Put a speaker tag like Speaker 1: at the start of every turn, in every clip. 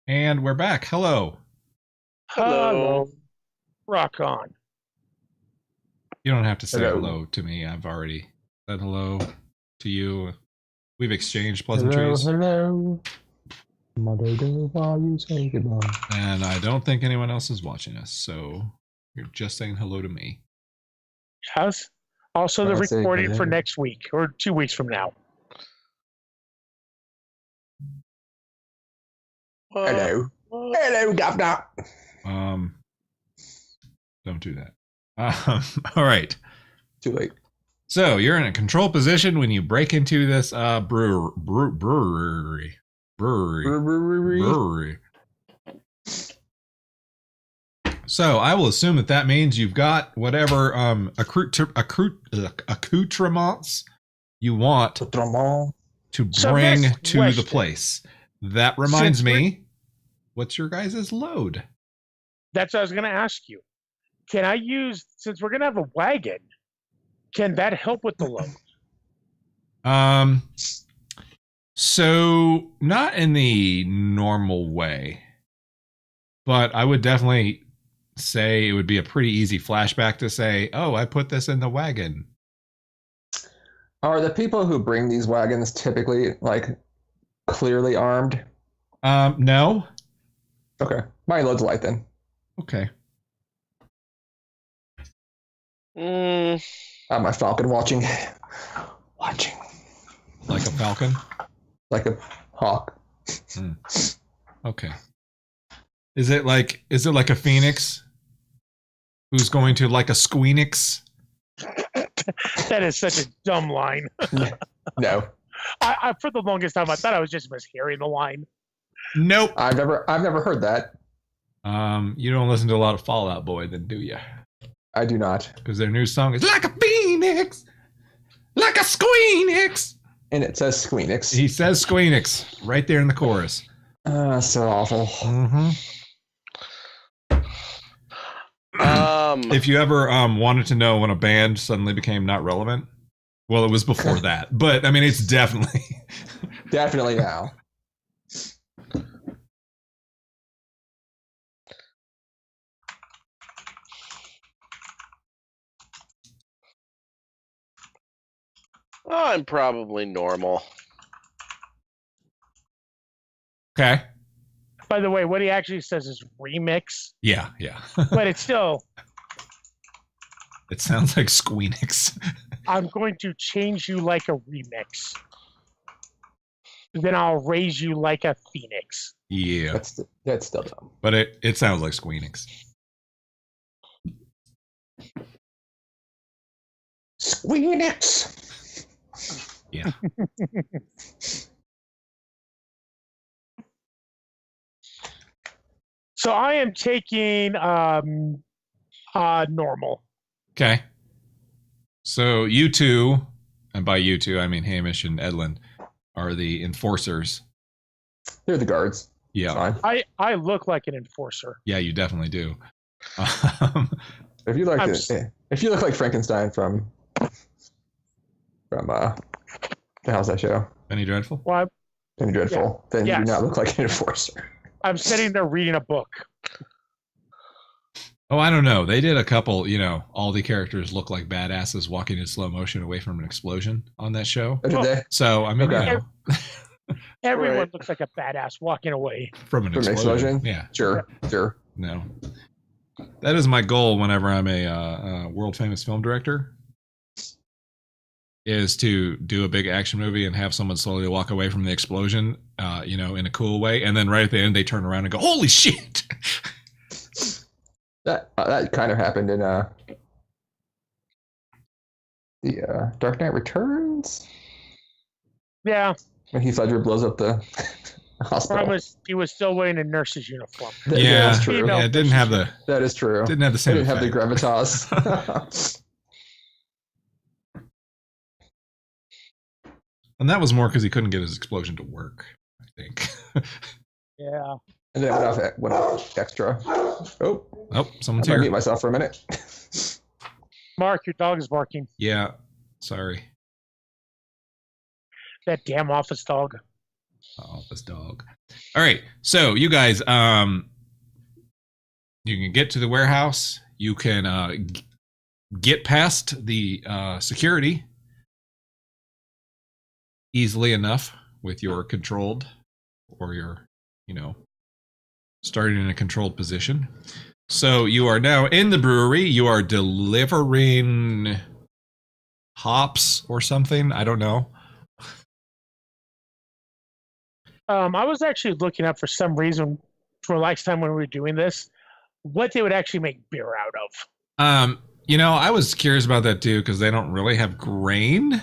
Speaker 1: And we're back. Hello.
Speaker 2: Hello.
Speaker 3: Hello.
Speaker 2: Rock on.
Speaker 1: You don't have to say
Speaker 3: Hello.
Speaker 1: hello to me. I've already said hello to you. We've exchanged
Speaker 3: Hello,
Speaker 1: pleasantries.
Speaker 3: hello. Mother, do while you say goodbye.
Speaker 1: And I don't think anyone else is watching us. So you're just saying hello to me.
Speaker 2: Yes. Also, the
Speaker 3: I say
Speaker 2: recording for
Speaker 3: hello.
Speaker 2: next week or 2 weeks from now.
Speaker 3: Hello.
Speaker 2: What?
Speaker 3: Hello, Governor.
Speaker 1: Um, don't do that. All right.
Speaker 3: Too late.
Speaker 1: So you're in a control position when you break into this brewery. Brewery. So I will assume that means you've got whatever accoutrements you want
Speaker 3: Autrement.
Speaker 1: to
Speaker 2: So
Speaker 1: bring
Speaker 2: next
Speaker 1: to the
Speaker 2: question.
Speaker 1: place. That reminds
Speaker 2: Since we're-
Speaker 1: me, what's your guys' load?
Speaker 2: That's what I was going to ask you. Can I use, since we're going to have a wagon, can that help with the load?
Speaker 1: So not in the normal way, but I would definitely say it would be a pretty easy flashback to say, oh, I put this in the wagon.
Speaker 3: Are the people who bring these wagons typically like clearly armed?
Speaker 1: No.
Speaker 3: Okay. My load's light then.
Speaker 1: Okay.
Speaker 3: My falcon watching. Watching.
Speaker 1: Like a falcon?
Speaker 3: Like a hawk.
Speaker 1: Okay. Is it like a phoenix who's going to like a squeenix?
Speaker 2: That is such a dumb line.
Speaker 3: No.
Speaker 2: I for the longest time, I thought I was just mishearing the line.
Speaker 1: Nope.
Speaker 3: I've never heard that.
Speaker 1: You don't listen to a lot of Fallout Boy, then, do you?
Speaker 3: I do not.
Speaker 1: Because their new song is like a phoenix, like a squeenix.
Speaker 3: And it says Squeenix.
Speaker 1: He says squeenix right there in the chorus.
Speaker 3: So awful.
Speaker 1: Mm-hmm.
Speaker 2: Um,
Speaker 1: If you ever wanted to know when a band suddenly became not relevant, well, it was before that. But I mean, it's definitely.
Speaker 3: Definitely now.
Speaker 4: I'm probably normal.
Speaker 1: Okay.
Speaker 2: By the way, what he actually says is remix,
Speaker 1: Yeah.
Speaker 2: but it's still,
Speaker 1: It sounds like squeenix.
Speaker 2: I'm going to change you like a remix. Then I'll raise you like a phoenix.
Speaker 1: Yeah.
Speaker 3: That's still dumb.
Speaker 1: But it sounds like squeenix.
Speaker 3: Squeenix.
Speaker 1: Yeah.
Speaker 2: So I am taking normal.
Speaker 1: Okay. So you two, and by you two, I mean Hamish and Edlin, are the enforcers.
Speaker 3: They're the guards.
Speaker 1: Yeah.
Speaker 3: Fine.
Speaker 2: I look like an enforcer.
Speaker 1: Yeah, you definitely do.
Speaker 3: If you like
Speaker 2: I'm
Speaker 3: if you look like Frankenstein from the how's that show?
Speaker 1: Penny Dreadful?
Speaker 2: Well,
Speaker 3: Penny Dreadful, then you do
Speaker 2: Yes.
Speaker 3: not look like an enforcer.
Speaker 2: I'm sitting there reading a book.
Speaker 1: Oh, I don't know. They did a couple, all the characters look like badasses walking in slow motion away from an explosion on that show.
Speaker 3: Oh, did
Speaker 2: Well,
Speaker 3: they?
Speaker 1: So, I mean,
Speaker 3: Okay.
Speaker 2: Everyone
Speaker 4: Right.
Speaker 2: looks like a badass walking away.
Speaker 1: from an
Speaker 3: From an
Speaker 1: explosion.
Speaker 3: explosion?
Speaker 1: Yeah,
Speaker 3: Sure.
Speaker 1: no. That is my goal whenever I'm a world famous film director, is to do a big action movie and have someone slowly walk away from the explosion, in a cool way. And then right at the end, they turn around and go, holy shit.
Speaker 3: That kind of happened in the Dark Knight Returns
Speaker 2: Yeah,
Speaker 3: when Heath Ledger blows up the hospital.
Speaker 2: he was still wearing a nurse's uniform.
Speaker 1: Yeah,
Speaker 3: That's true.
Speaker 2: Female-
Speaker 1: Yeah, it didn't have the
Speaker 3: That is true.
Speaker 1: didn't have the
Speaker 3: They
Speaker 1: same
Speaker 3: didn't have the
Speaker 1: effect.
Speaker 3: gravitas.
Speaker 1: And that was more because he couldn't get his explosion to work, I think.
Speaker 2: Yeah.
Speaker 3: And then it went off extra. Oh,
Speaker 1: Oh, someone's
Speaker 3: I'm gonna mute
Speaker 1: here.
Speaker 3: myself for a minute.
Speaker 2: Mark, your dog is barking.
Speaker 1: Yeah, sorry.
Speaker 2: That damn office dog.
Speaker 1: Oh, this dog. All right. So you guys, you can get to the warehouse. You can get past the security easily enough with your controlled or your, starting in a controlled position. So you are now in the brewery. You are delivering hops or something. I don't know.
Speaker 2: I was actually looking up for some reason for last time when we were doing this, what they would actually make beer out of.
Speaker 1: I was curious about that too because they don't really have grain.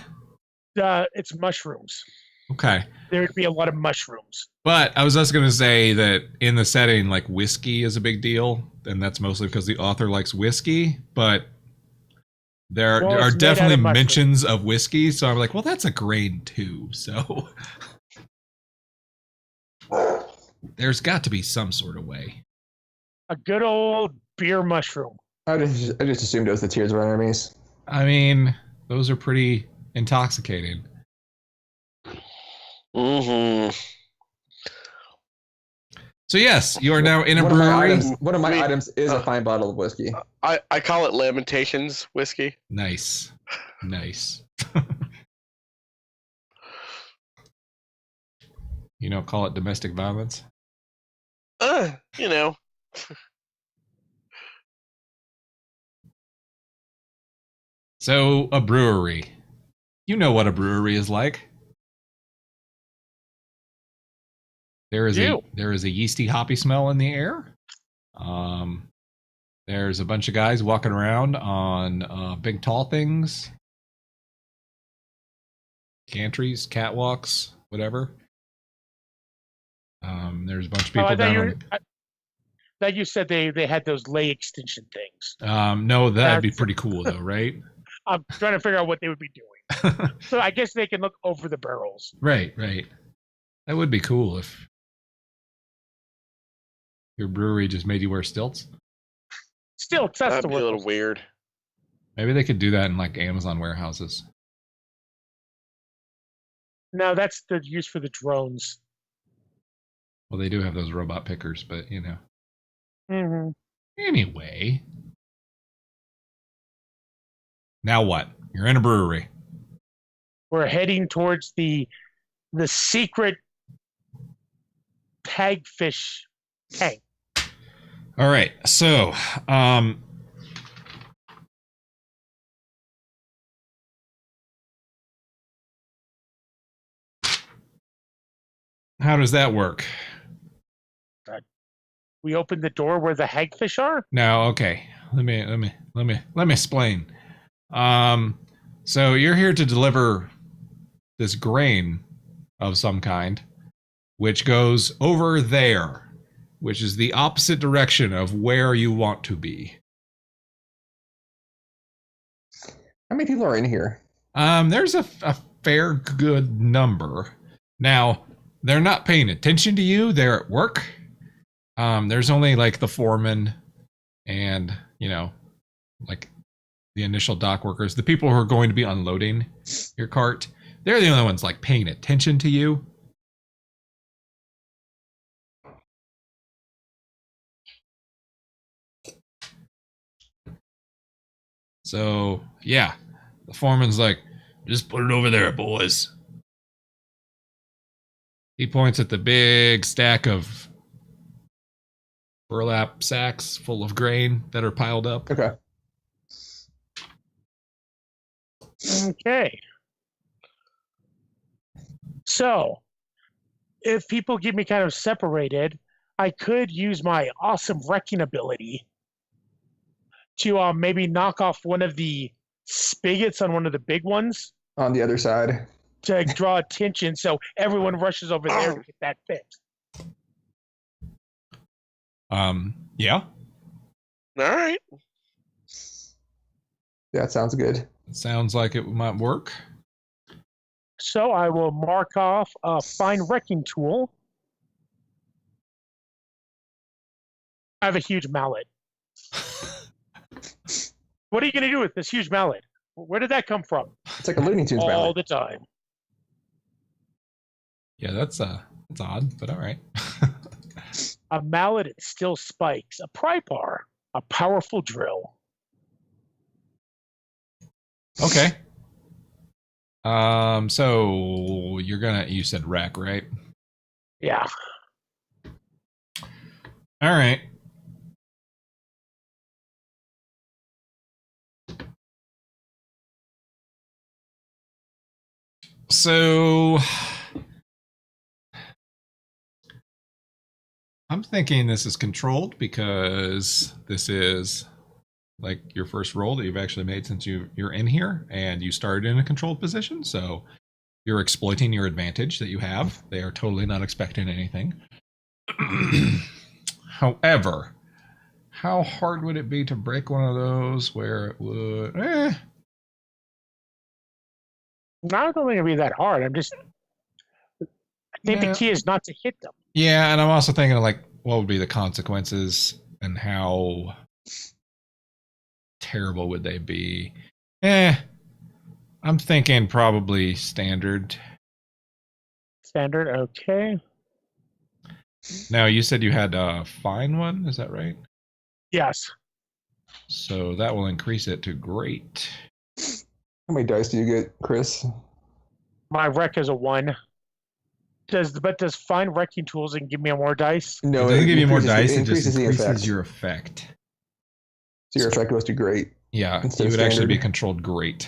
Speaker 2: It's mushrooms.
Speaker 1: Okay.
Speaker 2: There would be a lot of mushrooms.
Speaker 1: But I was just going to say that in the setting, like whiskey is a big deal, and that's mostly because the author likes whiskey. But there are definitely mentions of whiskey, so I'm like, well, that's a grain too. So there's got to be some sort of way.
Speaker 2: A good old beer mushroom.
Speaker 3: I just assumed it was the Tears of Our Enemies.
Speaker 1: I mean, those are pretty intoxicating.
Speaker 4: Mm-hmm.
Speaker 1: So yes, you are now in a brewery.
Speaker 3: One of my items is a fine bottle of whiskey.
Speaker 4: I call it Lamentations whiskey.
Speaker 1: Nice. You don't call it domestic violence?
Speaker 4: You know.
Speaker 1: So, a brewery. You know what a brewery is like. There is a yeasty, hoppy smell in the air. There's a bunch of guys walking around on big, tall things. Gantries, catwalks, whatever. There's a bunch of people down on...
Speaker 2: That you said they had those lay extension things.
Speaker 1: No, that'd be pretty cool though, right?
Speaker 2: I'm trying to figure out what they would be doing. So I guess they can look over the barrels.
Speaker 1: Right. That would be cool if your brewery just made you wear stilts.
Speaker 2: Stilts, that's
Speaker 4: That'd be a little weird.
Speaker 1: Maybe they could do that in like Amazon warehouses.
Speaker 2: No, that's the use for the drones.
Speaker 1: Well, they do have those robot pickers, but
Speaker 2: Mm-hmm.
Speaker 1: Anyway. Now what? You're in a brewery.
Speaker 2: We're heading towards the secret hagfish tank.
Speaker 1: All right. So, how does that work?
Speaker 2: We open the door where the hagfish are?
Speaker 1: No, okay. Let me explain. So you're here to deliver this grain of some kind, which goes over there, which is the opposite direction of where you want to be.
Speaker 3: How many people are in here?
Speaker 1: There's a fair good number. Now, they're not paying attention to you. They're at work. There's only like the foreman and, like the initial dock workers, the people who are going to be unloading your cart. They're the only ones like paying attention to you. So, yeah, the foreman's like, just put it over there, boys. He points at the big stack of burlap sacks full of grain that are piled up.
Speaker 2: Okay. So, if people get me kind of separated, I could use my awesome wrecking ability to maybe knock off one of the spigots on one of the big ones.
Speaker 3: On the other side.
Speaker 2: To draw attention so everyone rushes over there to get that fixed.
Speaker 1: Yeah.
Speaker 4: All right.
Speaker 3: That sounds good.
Speaker 1: Sounds like it might work.
Speaker 2: So I will mark off a fine wrecking tool. I have a huge mallet. What are you going to do with this huge mallet? Where did that come from?
Speaker 3: It's like a Looney Tunes mallet.
Speaker 2: All the time.
Speaker 1: Yeah, that's That's odd, but all right.
Speaker 2: A mallet and steel spikes. A pry bar. A powerful drill.
Speaker 1: Okay. So you said wreck, right?
Speaker 2: Yeah.
Speaker 1: All right. So I'm thinking this is controlled because this is like your first roll that you've actually made since you're in here and you started in a controlled position. So you're exploiting your advantage that you have. They are totally not expecting anything. However, how hard would it be to break one of those where it would...
Speaker 2: I don't think it'd be that hard. I think the key is not to hit them.
Speaker 1: Yeah, and I'm also thinking of like, what would be the consequences and how terrible would they be? I'm thinking probably standard.
Speaker 2: Standard, okay.
Speaker 1: Now, you said you had a fine one, is that right?
Speaker 2: Yes.
Speaker 1: So that will increase it to great.
Speaker 3: How many dice do you get, Chris?
Speaker 2: My wreck is a 1. Does fine wrecking tools and give me more dice?
Speaker 1: It
Speaker 3: No,
Speaker 1: doesn't give you more
Speaker 3: increases-
Speaker 1: dice, it just
Speaker 3: the
Speaker 1: increases
Speaker 3: effect.
Speaker 1: your effect.
Speaker 3: So your effect goes to great.
Speaker 1: Yeah,
Speaker 3: Instead
Speaker 1: you
Speaker 3: of
Speaker 1: would actually be
Speaker 3: standard.
Speaker 1: controlled great.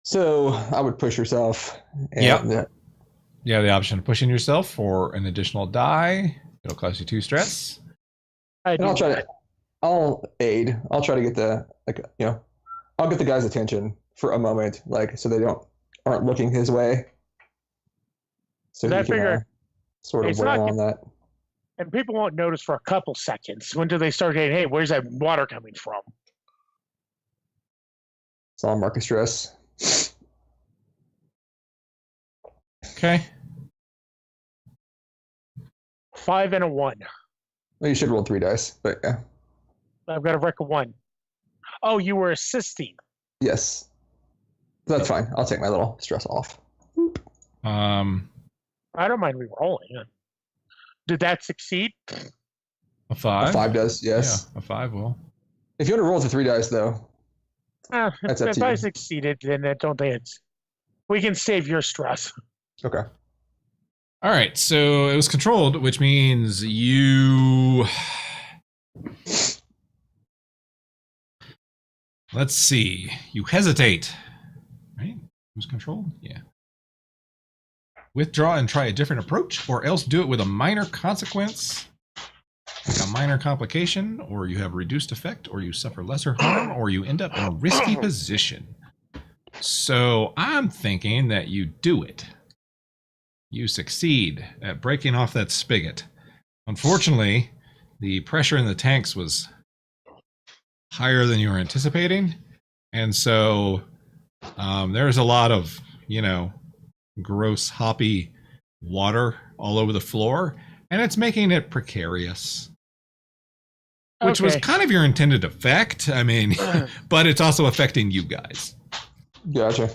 Speaker 3: So I would push yourself. And
Speaker 1: Yep. You have the option of pushing yourself for an additional die. It'll cost you 2 stress.
Speaker 2: I
Speaker 3: And
Speaker 2: do
Speaker 3: I'll try
Speaker 2: that.
Speaker 3: to. I'll aid. I'll try to get I'll get the guy's attention for a moment, like so they aren't looking his way. So
Speaker 2: I
Speaker 3: he can
Speaker 2: figure
Speaker 3: sort of
Speaker 2: it's
Speaker 3: wail
Speaker 2: not-
Speaker 3: on that.
Speaker 2: And people won't notice for a couple seconds. When do they start getting, hey, where's that water coming from?
Speaker 3: So I'll mark a stress.
Speaker 1: Okay.
Speaker 2: 5 and a 1.
Speaker 3: Well, you should roll 3 dice, but yeah.
Speaker 2: I've got a wreck of 1. Oh, you were assisting.
Speaker 3: Yes. That's fine. I'll take my little stress off.
Speaker 2: I don't mind re-rolling. Did that succeed?
Speaker 1: A 5?
Speaker 3: A 5 does, yes.
Speaker 1: Yeah, a 5 will.
Speaker 3: If you want to roll to 3 dice, though, That's up
Speaker 2: If
Speaker 3: to
Speaker 2: I
Speaker 3: you.
Speaker 2: succeeded, then I don't think it's... We can save your stress.
Speaker 3: okay.
Speaker 1: All right, so it was controlled, which means you... Let's see. You hesitate. Right? It was controlled? Yeah. Withdraw and try a different approach, or else do it with a minor consequence, like a minor complication, or you have reduced effect, or you suffer lesser harm, or you end up in a risky position. So I'm thinking that you do it. You succeed at breaking off that spigot. Unfortunately, the pressure in the tanks was higher than you were anticipating, and so there's a lot of, gross hoppy water all over the floor, and it's making it precarious, which was
Speaker 2: Okay.
Speaker 1: kind of your intended effect. I mean, but it's also affecting you guys.
Speaker 3: Gotcha.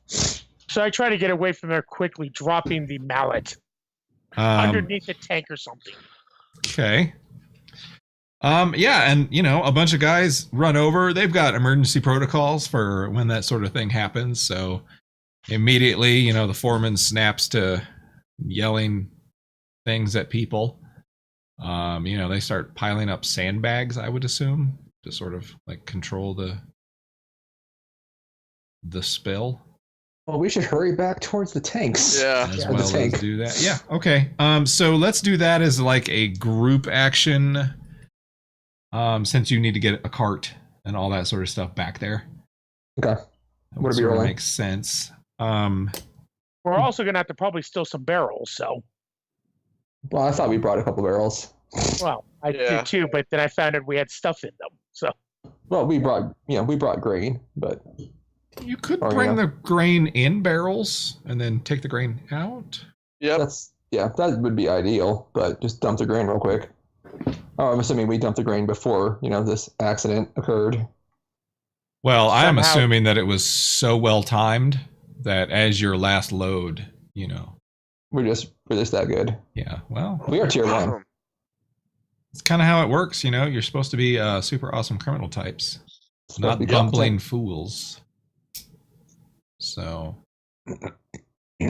Speaker 2: So I try to get away from there quickly, dropping the mallet underneath the tank or something.
Speaker 1: Okay. Yeah, and a bunch of guys run over. They've got emergency protocols for when that sort of thing happens. So immediately, the foreman snaps to yelling things at people. They start piling up sandbags, I would assume, to sort of like control the spill.
Speaker 3: Well, we should hurry back towards the tanks.
Speaker 4: Yeah.
Speaker 1: As
Speaker 3: Yeah, the
Speaker 1: well
Speaker 3: tank.
Speaker 1: as do that. Yeah, okay. So let's do that as like a group action. Since you need to get a cart and all that sort of stuff back there.
Speaker 3: Okay.
Speaker 1: That
Speaker 3: What
Speaker 1: would
Speaker 3: are we
Speaker 1: sort of
Speaker 3: rolling?
Speaker 1: makes sense.
Speaker 2: We're also going to have to probably steal some barrels. So,
Speaker 3: Well, I thought we brought a couple barrels.
Speaker 2: well, I
Speaker 4: Yeah.
Speaker 2: did too, but then I found out we had stuff in them. So,
Speaker 3: Well, we brought grain, but
Speaker 1: You could
Speaker 3: Oh,
Speaker 1: bring
Speaker 3: yeah.
Speaker 1: the grain in barrels and then take the grain out.
Speaker 4: Yep.
Speaker 3: that would be ideal. But just dump the grain real quick. Oh, I'm assuming we dumped the grain before this accident occurred.
Speaker 1: Well, I'm
Speaker 2: Somehow-
Speaker 1: assuming that it was so well timed that as your last load, you know.
Speaker 3: We're just that good.
Speaker 1: Yeah, well,
Speaker 3: We are tier 1.
Speaker 1: it's kind of how it works, you know. You're supposed to be super awesome criminal types,
Speaker 3: Supposed
Speaker 1: not
Speaker 3: to be
Speaker 1: bumbling
Speaker 3: competent.
Speaker 1: fools. So, all
Speaker 2: Yeah,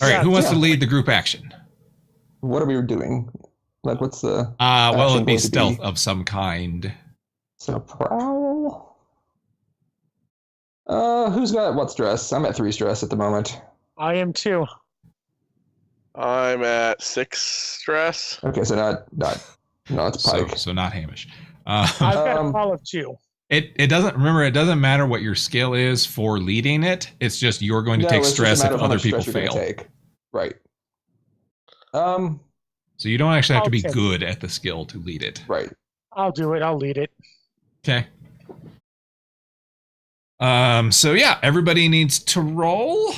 Speaker 1: right, who wants
Speaker 3: yeah.
Speaker 1: to lead the group action?
Speaker 3: What are we doing? Like, what's the
Speaker 1: Well,
Speaker 3: action
Speaker 1: it'd be
Speaker 3: going to
Speaker 1: stealth
Speaker 3: be?
Speaker 1: of some kind.
Speaker 3: So prowl? Who's got what stress? I'm at 3 stress at the moment.
Speaker 2: I am too.
Speaker 4: I'm at 6 stress.
Speaker 3: Okay, so no, it's Pike.
Speaker 1: So not Hamish.
Speaker 2: I've got a
Speaker 3: Um,
Speaker 2: pile of 2.
Speaker 1: It doesn't matter what your skill is for leading it. It's just you're going to
Speaker 3: No,
Speaker 1: take
Speaker 3: it's just a
Speaker 1: stress
Speaker 3: matter
Speaker 1: if
Speaker 3: of how
Speaker 1: other
Speaker 3: much
Speaker 1: people
Speaker 3: stress you're gonna
Speaker 1: fail.
Speaker 3: take. Right.
Speaker 1: So you don't actually have to be
Speaker 2: Okay.
Speaker 1: good at the skill to lead it.
Speaker 3: Right.
Speaker 2: I'll do it. I'll lead it.
Speaker 1: Okay. So yeah, everybody needs to roll.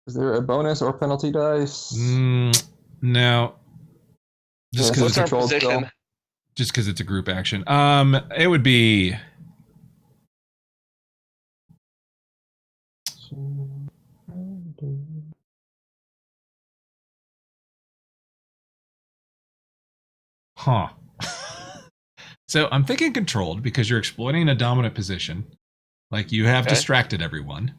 Speaker 3: Is there a bonus or penalty dice?
Speaker 1: No. Just
Speaker 3: Yeah,
Speaker 1: because
Speaker 4: What's our
Speaker 3: controlled
Speaker 4: position?
Speaker 3: still.
Speaker 1: it's a group action. It would be huh. So I'm thinking controlled because you're exploiting a dominant position. Like you have
Speaker 4: Okay.
Speaker 1: distracted everyone.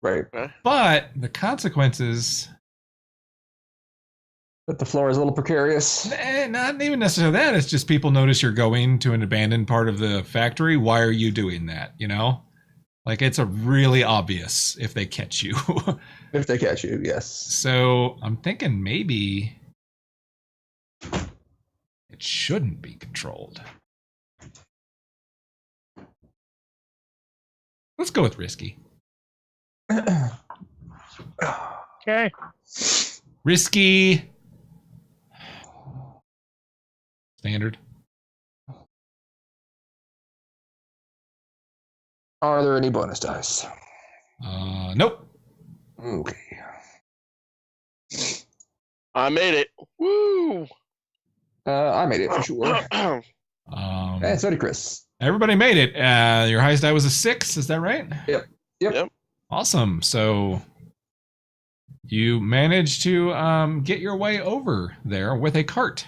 Speaker 3: Right.
Speaker 1: But the consequences,
Speaker 3: But the floor is a little precarious.
Speaker 1: not even necessarily that. It's just people notice you're going to an abandoned part of the factory. Why are you doing that? You know? Like it's a really obvious if they catch you.
Speaker 3: If they catch you, yes.
Speaker 1: So I'm thinking maybe it shouldn't be controlled. Let's go with risky.
Speaker 2: Okay.
Speaker 1: Risky. Standard.
Speaker 3: Are there any bonus dice?
Speaker 1: Nope.
Speaker 3: Okay.
Speaker 4: I made it. Woo!
Speaker 3: I made it for sure. And so did Chris.
Speaker 1: Everybody made it. Your highest die was a 6. Is that right?
Speaker 3: Yep.
Speaker 1: Awesome. So you managed to get your way over there with a cart.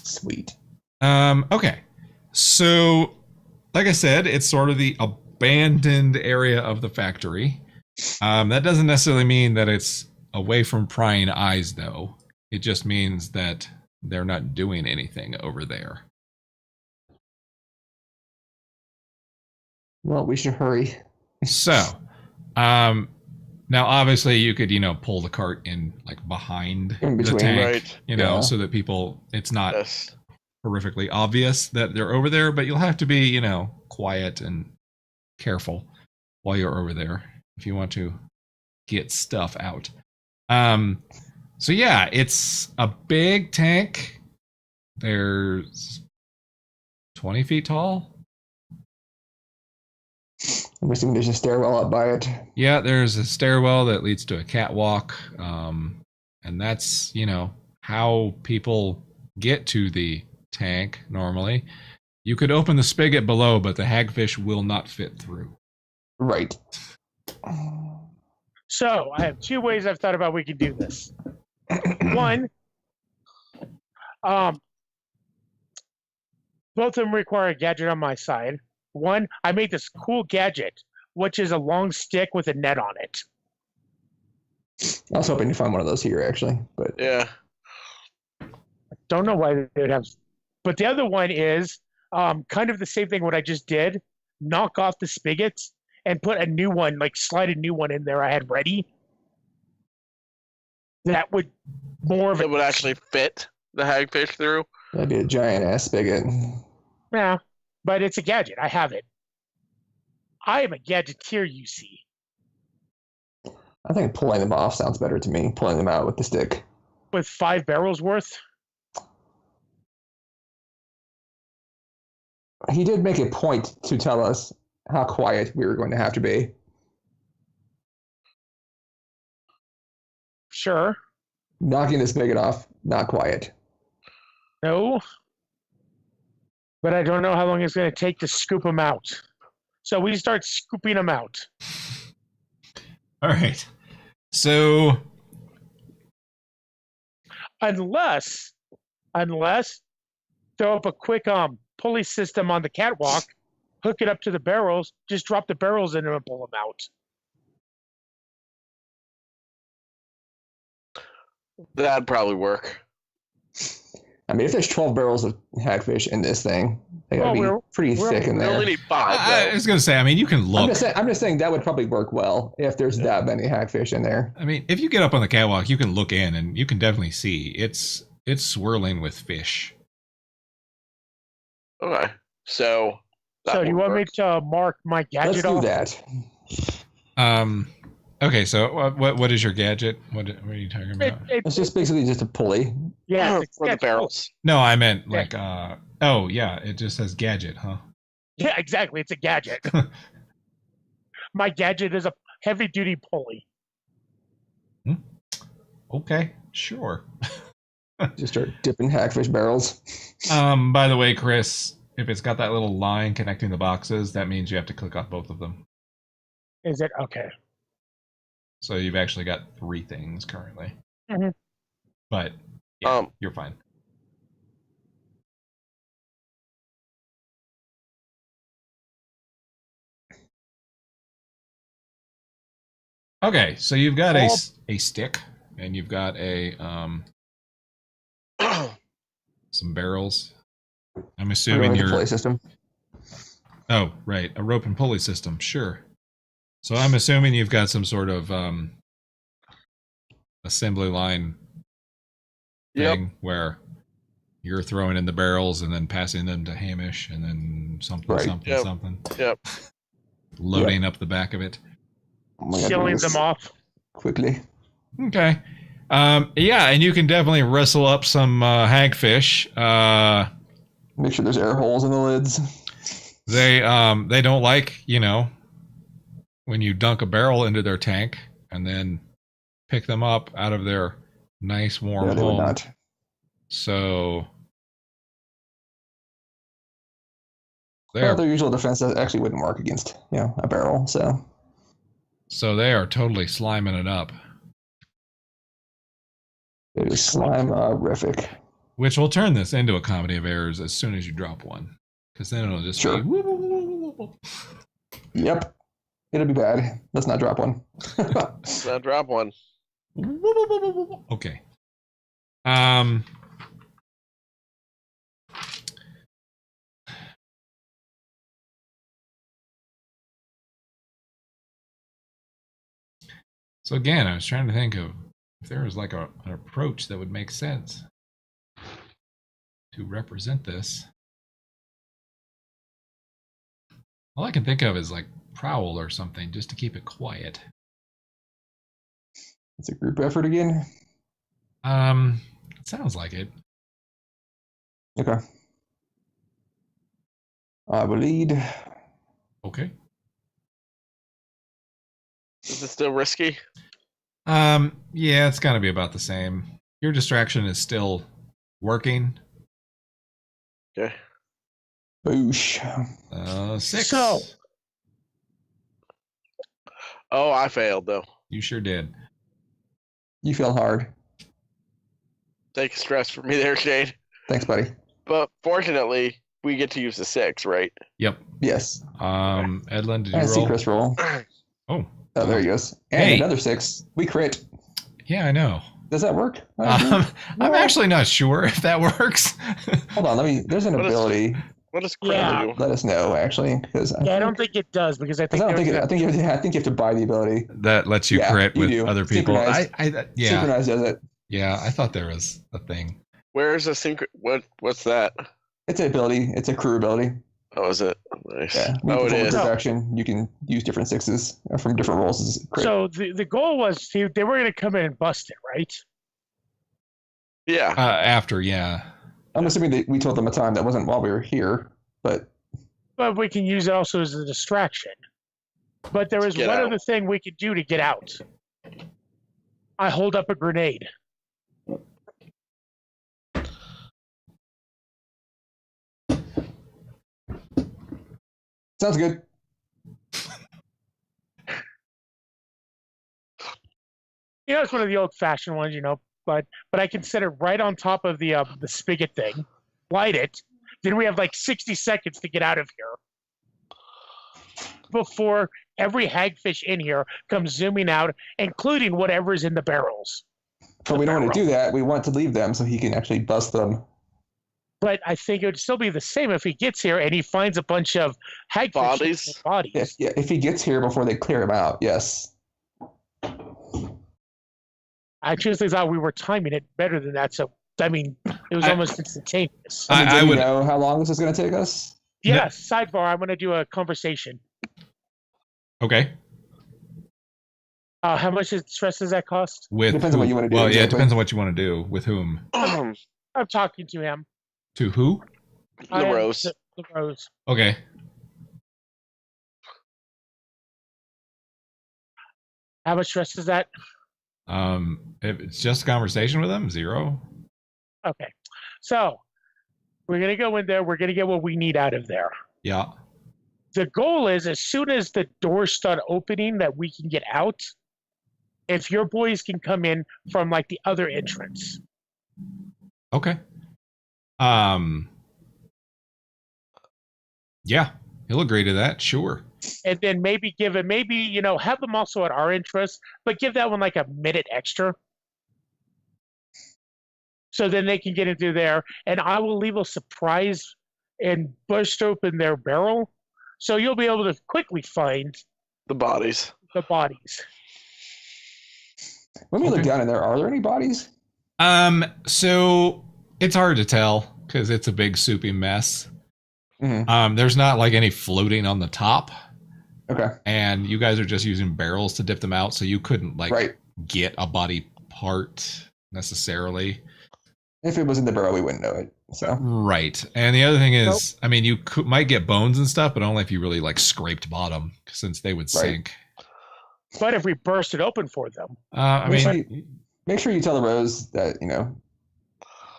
Speaker 3: Sweet.
Speaker 1: Okay. So, like I said, it's sort of the abandoned area of the factory. That doesn't necessarily mean that it's away from prying eyes, though. It just means that they're not doing anything over there.
Speaker 3: Well, we should hurry.
Speaker 1: So, now obviously you could, pull the cart in like behind
Speaker 3: In
Speaker 1: the
Speaker 3: between.
Speaker 1: tank,
Speaker 4: Right.
Speaker 3: Yeah.
Speaker 1: so that people, it's not
Speaker 4: Yes.
Speaker 1: horrifically obvious that they're over there, but you'll have to be, quiet and careful while you're over there if you want to get stuff out. So yeah, it's a big tank. There's 20 feet tall.
Speaker 3: I'm assuming there's a stairwell up by it.
Speaker 1: Yeah, there's a stairwell that leads to a catwalk. And that's, how people get to the tank normally. You could open the spigot below, but the hagfish will not fit through.
Speaker 3: Right.
Speaker 2: So I have 2 ways I've thought about we could do this. One, both of them require a gadget on my side. One, I made this cool gadget, which is a long stick with a net on it.
Speaker 3: I was hoping to find one of those here, actually. But
Speaker 4: Yeah.
Speaker 2: Don't know why they would have. But the other one is kind of the same thing what I just did. Knock off the spigots and put a new one, like slide a new one in there I had ready. That would more of
Speaker 4: It
Speaker 2: a
Speaker 4: would actually fit the hagfish through.
Speaker 3: that'd be a giant ass spigot.
Speaker 2: yeah, but it's a gadget. I have it. I am a gadgeteer, you see.
Speaker 3: I think pulling them off sounds better to me. Pulling them out with the stick.
Speaker 2: With 5 barrels worth.
Speaker 3: He did make a point to tell us how quiet we were going to have to be.
Speaker 2: Sure.
Speaker 3: Knocking the spigot off, not quiet.
Speaker 2: No. But I don't know how long it's going to take to scoop them out. So we start scooping them out.
Speaker 1: All right. So
Speaker 2: Unless throw up a quick pulley system on the catwalk, hook it up to the barrels, just drop the barrels in and pull them out.
Speaker 4: That'd probably work.
Speaker 3: I mean, if there's 12 barrels of hagfish in this thing, they gotta
Speaker 2: Well,
Speaker 3: be pretty thick in
Speaker 4: We
Speaker 3: there.
Speaker 4: only need 5.
Speaker 1: I
Speaker 4: Though.
Speaker 1: was gonna say, I mean, you can look.
Speaker 3: I'm just saying that would probably work well if there's that many hagfish in there.
Speaker 1: I mean, if you get up on the catwalk, you can look in and you can definitely see it's swirling with fish.
Speaker 4: Okay. So. that
Speaker 2: So do you
Speaker 4: would
Speaker 2: want me
Speaker 4: work.
Speaker 2: to mark my gadget
Speaker 3: Let's do
Speaker 2: off?
Speaker 3: that.
Speaker 1: Okay, so what is your gadget? What are you talking about?
Speaker 3: It's just basically just a pulley.
Speaker 2: yeah,
Speaker 4: For the barrels.
Speaker 1: No, I meant
Speaker 2: Yeah.
Speaker 1: like oh yeah, it just says gadget, huh?
Speaker 2: Yeah, exactly. It's a gadget. My gadget is a heavy duty pulley.
Speaker 1: Okay, sure.
Speaker 3: Just start dipping hagfish barrels.
Speaker 1: By the way, Chris, if it's got that little line connecting the boxes, that means you have to click on both of them.
Speaker 2: Is it okay?
Speaker 1: So you've actually got 3 things currently.
Speaker 2: Mhm.
Speaker 1: But yeah,
Speaker 4: Um,
Speaker 1: you're fine. Okay, so you've got a stick, and you've got a some barrels. I'm assuming
Speaker 3: The
Speaker 1: you're.
Speaker 3: pulley system.
Speaker 1: Oh, right, a rope and pulley system. Sure. So I'm assuming you've got some sort of assembly line
Speaker 4: Yep.
Speaker 1: thing where you're throwing in the barrels and then passing them to Hamish, and then something,
Speaker 3: Right.
Speaker 1: something,
Speaker 4: Yep.
Speaker 1: something.
Speaker 4: Yep.
Speaker 1: Loading up the back of it.
Speaker 3: Oh my God,
Speaker 2: Sealing
Speaker 3: do this
Speaker 2: them off.
Speaker 3: quickly.
Speaker 1: Okay. Yeah, and you can definitely wrestle up some hagfish.
Speaker 3: Make sure there's air holes in the lids.
Speaker 1: They don't like, when you dunk a barrel into their tank and then pick them up out of their nice warm
Speaker 3: No, they would
Speaker 1: home.
Speaker 3: not.
Speaker 1: So
Speaker 3: Well,
Speaker 1: they're
Speaker 3: their usual defense actually wouldn't work against, a barrel. So
Speaker 1: they are totally sliming it up,
Speaker 3: it is slime-rific.
Speaker 1: which will turn this into a comedy of errors as soon as you drop one, because then it'll just
Speaker 3: Sure.
Speaker 1: be whoop, whoop, whoop, whoop, whoop.
Speaker 3: Yep. It'll be bad. Let's not drop one.
Speaker 4: So drop one.
Speaker 1: Okay. So again, I was trying to think of if there was like an approach that would make sense to represent this. All I can think of is like prowl or something, just to keep it quiet.
Speaker 3: It's a group effort again.
Speaker 1: It sounds like it.
Speaker 3: Okay. I will lead.
Speaker 1: Okay.
Speaker 4: Is it still risky?
Speaker 1: Yeah, it's gotta be about the same. Your distraction is still working.
Speaker 4: Okay.
Speaker 3: Boosh.
Speaker 1: 6.
Speaker 2: So-
Speaker 4: Oh, I failed though.
Speaker 1: You sure did.
Speaker 3: You feel hard.
Speaker 4: Take stress for me there, Shane.
Speaker 3: Thanks, buddy.
Speaker 4: But fortunately, we get to use the 6, right?
Speaker 1: Yep.
Speaker 3: Yes.
Speaker 1: Edlin, did
Speaker 3: I
Speaker 1: you
Speaker 3: see
Speaker 1: roll?
Speaker 3: Chris roll.
Speaker 1: Oh,
Speaker 3: Oh, there he goes. And
Speaker 1: Hey.
Speaker 3: another 6. We crit.
Speaker 1: yeah, I know.
Speaker 3: Does that work?
Speaker 1: I'm
Speaker 3: Well-
Speaker 1: actually not sure if that works.
Speaker 3: Hold on. There's an
Speaker 4: What is-
Speaker 3: ability.
Speaker 4: What does crit
Speaker 2: Yeah.
Speaker 4: do?
Speaker 3: Let us know, actually, because
Speaker 2: Yeah, I don't think it does because I think
Speaker 3: I think
Speaker 2: there's
Speaker 3: you have to buy the ability.
Speaker 1: That lets you
Speaker 3: Yeah,
Speaker 1: crit
Speaker 3: you
Speaker 1: with
Speaker 3: do.
Speaker 1: other people.
Speaker 3: Synchronized.
Speaker 1: Yeah,
Speaker 3: Synchronized does it.
Speaker 1: yeah. I thought there was a thing.
Speaker 4: Where's the sync? What's that?
Speaker 3: It's an ability. It's a crew ability.
Speaker 4: Oh, is it? Nice.
Speaker 3: Yeah.
Speaker 4: Oh, it is.
Speaker 3: Production. You can use different 6s from different rolls. As crit.
Speaker 2: So the goal was they were going to come in and bust it, right?
Speaker 4: Yeah.
Speaker 1: After, yeah.
Speaker 3: I'm assuming that we told them a time that wasn't while we were here, but
Speaker 2: But we can use it also as a distraction. But there is
Speaker 4: Get
Speaker 2: one
Speaker 4: out.
Speaker 2: other thing we could do to get out. I hold up a grenade.
Speaker 3: sounds good.
Speaker 2: It's one of the old-fashioned ones, but I can set it right on top of the spigot thing, light it. Then we have like 60 seconds to get out of here before every hagfish in here comes zooming out, including whatever's in the barrels.
Speaker 3: But we don't want to do that. We want to leave them so he can actually bust them.
Speaker 2: But I think it would still be the same if he gets here and he finds a bunch of hagfish bodies.
Speaker 3: Yeah, if he gets here before they clear him out, yes.
Speaker 2: I truthfully thought we were timing it better than that. So, it was almost instantaneous.
Speaker 3: I would know how long this is going to take us.
Speaker 2: Yes, sidebar. I'm going to do a conversation.
Speaker 1: Okay.
Speaker 2: How much stress does that cost?
Speaker 3: Depends on what you want to do.
Speaker 1: Well,
Speaker 3: exactly.
Speaker 1: it depends on what you want to do. With whom?
Speaker 2: I'm talking to him.
Speaker 1: To who?
Speaker 4: The Rose.
Speaker 2: The Rose.
Speaker 1: Okay.
Speaker 2: How much stress is that?
Speaker 1: If it's just a conversation with them, 0.
Speaker 2: Okay. So we're going to go in there. We're going to get what we need out of there.
Speaker 1: Yeah.
Speaker 2: The goal is as soon as the doors start opening that we can get out, if your boys can come in from like the other entrance.
Speaker 1: Okay. Yeah, he'll agree to that. Sure.
Speaker 2: And then maybe have them also at our interest, but give that one like a minute extra. So then they can get into there, and I will leave a surprise and burst open their barrel. So you'll be able to quickly find
Speaker 4: the bodies.
Speaker 3: When we look down in there, are there any bodies?
Speaker 1: So it's hard to tell because it's a big soupy mess.
Speaker 3: Mm-hmm.
Speaker 1: There's not like any floating on the top.
Speaker 3: Okay.
Speaker 1: And you guys are just using barrels to dip them out, so you couldn't get a body part necessarily.
Speaker 3: If it was in the barrel, we wouldn't know it. So
Speaker 1: right. And the other thing is, you might get bones and stuff, but only if you really scraped bottom, since they would sink.
Speaker 2: But if we burst it open for them,
Speaker 3: make sure you tell the Rose that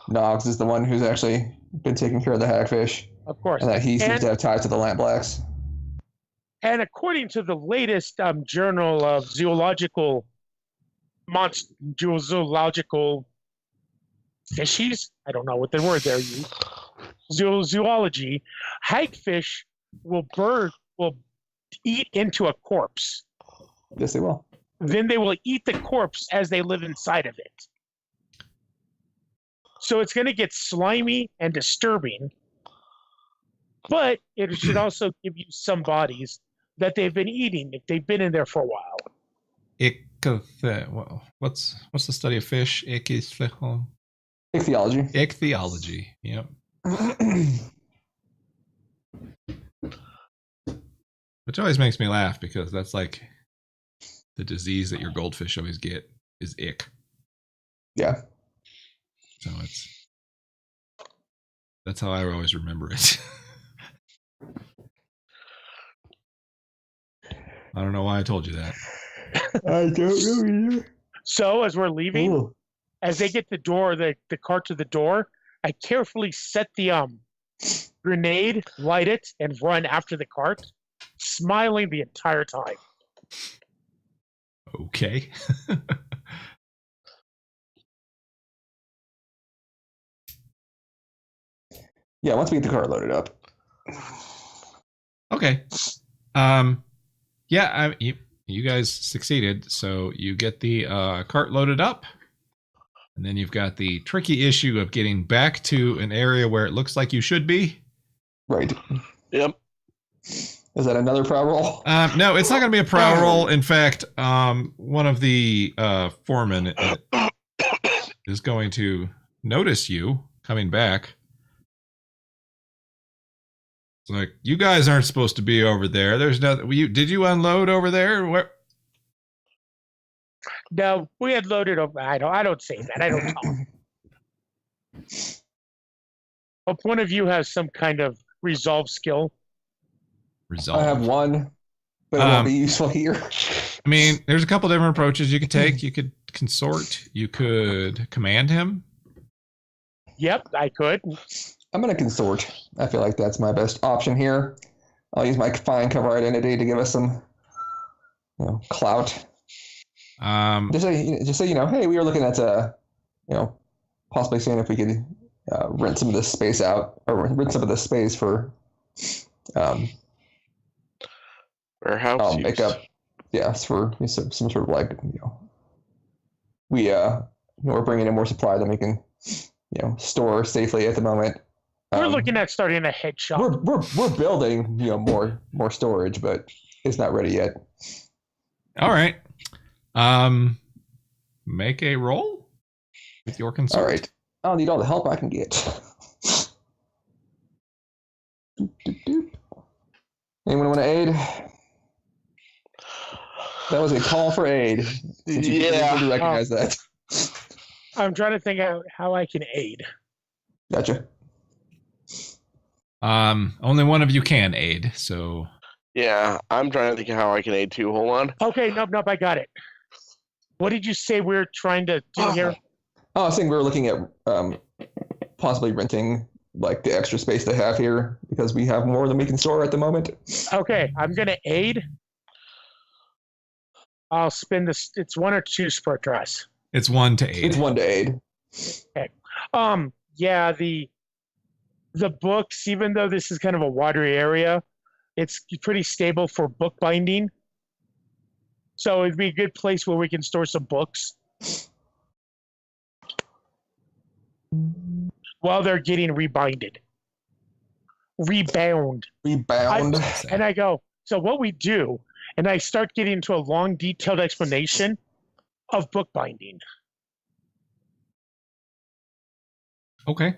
Speaker 3: Noggs is the one who's actually been taking care of the hagfish.
Speaker 2: Of course.
Speaker 3: And that he seems to have ties to the Lampblacks.
Speaker 2: And according to the latest Journal of Zoological Fishies, I don't know what the word there is. Zoology, hagfish will eat into a corpse.
Speaker 3: Yes, they will.
Speaker 2: Then they will eat the corpse as they live inside of it. So it's going to get slimy and disturbing, but it should also give you some bodies that they've been eating if they've been in there for a while.
Speaker 1: What's the study of fish?
Speaker 3: Ichthyology.
Speaker 1: Ichthyology. Yep. Which always makes me laugh because that's like the disease that your goldfish always get is ick.
Speaker 3: Yeah.
Speaker 1: So that's how I always remember it. I don't know why I told you that.
Speaker 3: I don't know either.
Speaker 2: So as we're leaving, as they get the cart to the door, I carefully set the grenade, light it, and run after the cart, smiling the entire time.
Speaker 1: Okay.
Speaker 3: Yeah, once we get the cart loaded up.
Speaker 1: Okay. Yeah, you guys succeeded. So you get the cart loaded up. And then you've got the tricky issue of getting back to an area where it looks like you should be.
Speaker 3: Right.
Speaker 4: Yep.
Speaker 3: Is that another prowl roll?
Speaker 1: No, it's not going to be a prowl roll. In fact, one of the foremen is going to notice you coming back. It's like, you guys aren't supposed to be over there. There's nothing. Did you unload over there? Where?
Speaker 2: No, we had loaded over. I don't say that. I don't talk. Hope one of you has some kind of resolve skill.
Speaker 1: Resolve.
Speaker 3: I have one, but it won't be useful here.
Speaker 1: I mean, there's a couple different approaches you could take. You could consort. You could command him.
Speaker 2: Yep, I could.
Speaker 3: I'm going to consort. I feel like that's my best option here. I'll use my fine cover identity to give us some clout. Just so you know, hey, we were looking at possibly seeing if we could rent some of this space out, or rent some of this space for
Speaker 4: Warehouse
Speaker 3: make
Speaker 4: use.
Speaker 3: up, for some sort of like we're bringing in more supply than we can store safely at the moment.
Speaker 2: We're looking at starting a head shop.
Speaker 3: We're building more storage, but it's not ready yet.
Speaker 1: All right. Make a roll with your consult.
Speaker 3: All right. I'll need all the help I can get. Doop, doop, doop. Anyone want to aid? That was a call for aid. Since you didn't recognize that.
Speaker 2: I'm trying to think out how I can aid.
Speaker 3: Gotcha.
Speaker 1: Only one of you can aid, so.
Speaker 4: Yeah, I'm trying to think of how I can aid too. Hold on.
Speaker 2: Okay, nope, I got it. What did you say we were trying to do here?
Speaker 3: Oh, I was saying we were looking at possibly renting like the extra space they have here because we have more than we can store at the moment.
Speaker 2: Okay, I'm gonna aid. I'll spend this. It's 1 or 2 per dress.
Speaker 1: It's 1 to aid.
Speaker 3: It's 1 to aid.
Speaker 2: Okay. Yeah, the books, even though this is kind of a watery area, it's pretty stable for bookbinding. So it'd be a good place where we can store some books while they're getting rebound. And I go, so what we do, and I start getting into a long, detailed explanation of bookbinding.
Speaker 1: Okay.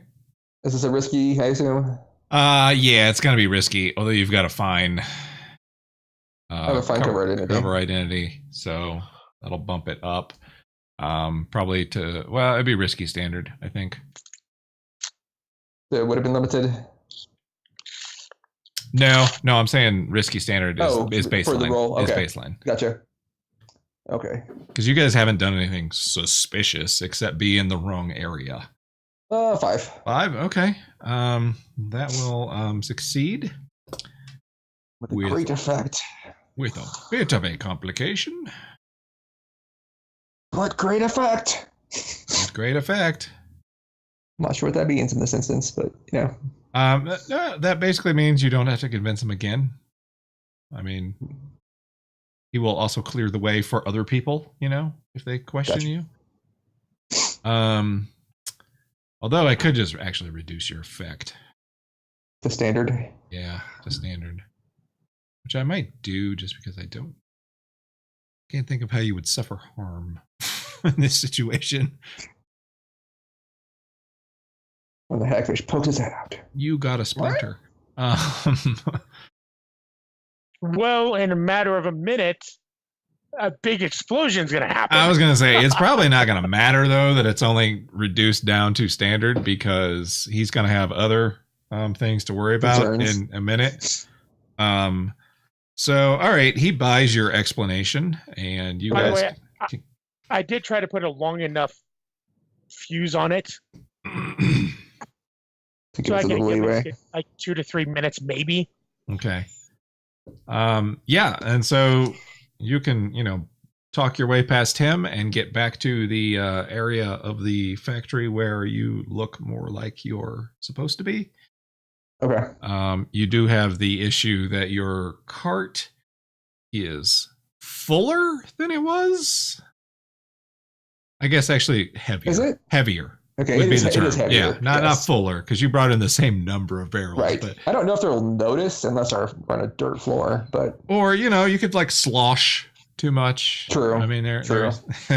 Speaker 3: Is this a risky, I assume?
Speaker 1: Yeah, it's gonna be risky. Although you've got a fine.
Speaker 3: I have a fine cover identity.
Speaker 1: Cover identity, so that'll bump it up. Probably to it'd be risky standard, I think.
Speaker 3: So it would have been limited.
Speaker 1: No, I'm saying risky standard is baseline.
Speaker 3: For the roll. Okay.
Speaker 1: Is baseline.
Speaker 3: Gotcha. Okay.
Speaker 1: Because you guys haven't done anything suspicious except be in the wrong area.
Speaker 3: 5.
Speaker 1: 5. Okay. That will succeed.
Speaker 3: With a great effect.
Speaker 1: With a bit of a complication.
Speaker 3: But great effect.
Speaker 1: With great effect.
Speaker 3: I'm not sure what that means in this instance, but
Speaker 1: that basically means you don't have to convince him again. I mean, he will also clear the way for other people, if they question you. Although I could just actually reduce your effect.
Speaker 3: The standard?
Speaker 1: Yeah, the standard. Which I might do just because can't think of how you would suffer harm in this situation.
Speaker 3: When the hagfish pokes his head out.
Speaker 1: You got a splinter.
Speaker 2: Well, in a matter of a minute, a big explosion's going to happen.
Speaker 1: I was going to say, it's probably not going to matter, though, that it's only reduced down to standard because he's going to have other things to worry about in a minute. So, all right, he buys your explanation, and you guys...
Speaker 2: By the way, I did try to put a long enough fuse on it. So I can give it like 2 to 3 minutes, maybe.
Speaker 1: Okay. Yeah, and so you can, talk your way past him and get back to the area of the factory where you look more like you're supposed to be.
Speaker 3: Okay.
Speaker 1: You do have the issue that your cart is fuller than it was. I guess actually heavier.
Speaker 3: Is it?
Speaker 1: Heavier.
Speaker 3: Okay,
Speaker 1: would be the term.
Speaker 3: It is heavier.
Speaker 1: Yeah, not fuller, because you brought in the same number of barrels.
Speaker 3: Right.
Speaker 1: But,
Speaker 3: I don't know if they'll notice unless we're on a dirt floor, but...
Speaker 1: Or, you could like slosh too much.
Speaker 3: True.
Speaker 1: I mean, there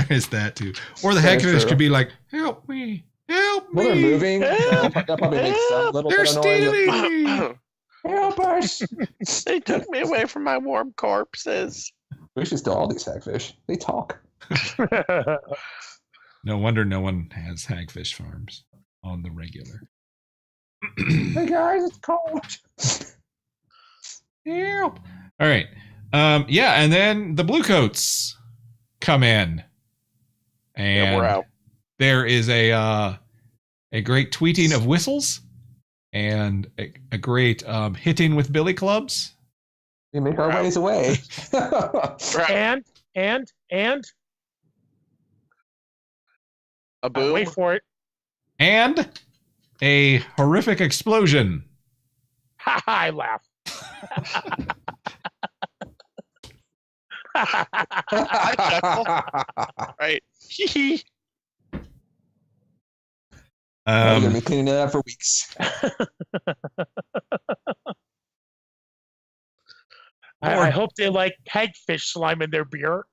Speaker 1: is that too. Or the
Speaker 3: That is
Speaker 1: hagfish
Speaker 3: true.
Speaker 1: could be like, help me.
Speaker 3: Well, they're moving. That probably makes some little
Speaker 1: They're
Speaker 3: bit of noise.
Speaker 1: stealing me.
Speaker 3: Help us!
Speaker 4: They took me away from my warm corpses.
Speaker 3: We should steal all these hagfish. They talk.
Speaker 1: No wonder no one has hagfish farms on the regular.
Speaker 3: Hey guys, it's cold.
Speaker 1: Help. All right. Yeah, and then the bluecoats come in. And
Speaker 4: Yeah, we're out.
Speaker 1: there is a great tweeting of whistles and a great hitting with billy clubs.
Speaker 3: We make our ways away.
Speaker 4: Right.
Speaker 2: And
Speaker 4: A boom.
Speaker 2: Wait for it.
Speaker 1: And a horrific explosion.
Speaker 2: Ha ha! I laugh.
Speaker 4: Right.
Speaker 3: I'm gonna be cleaning it up for weeks.
Speaker 2: I hope they like hagfish slime in their beer.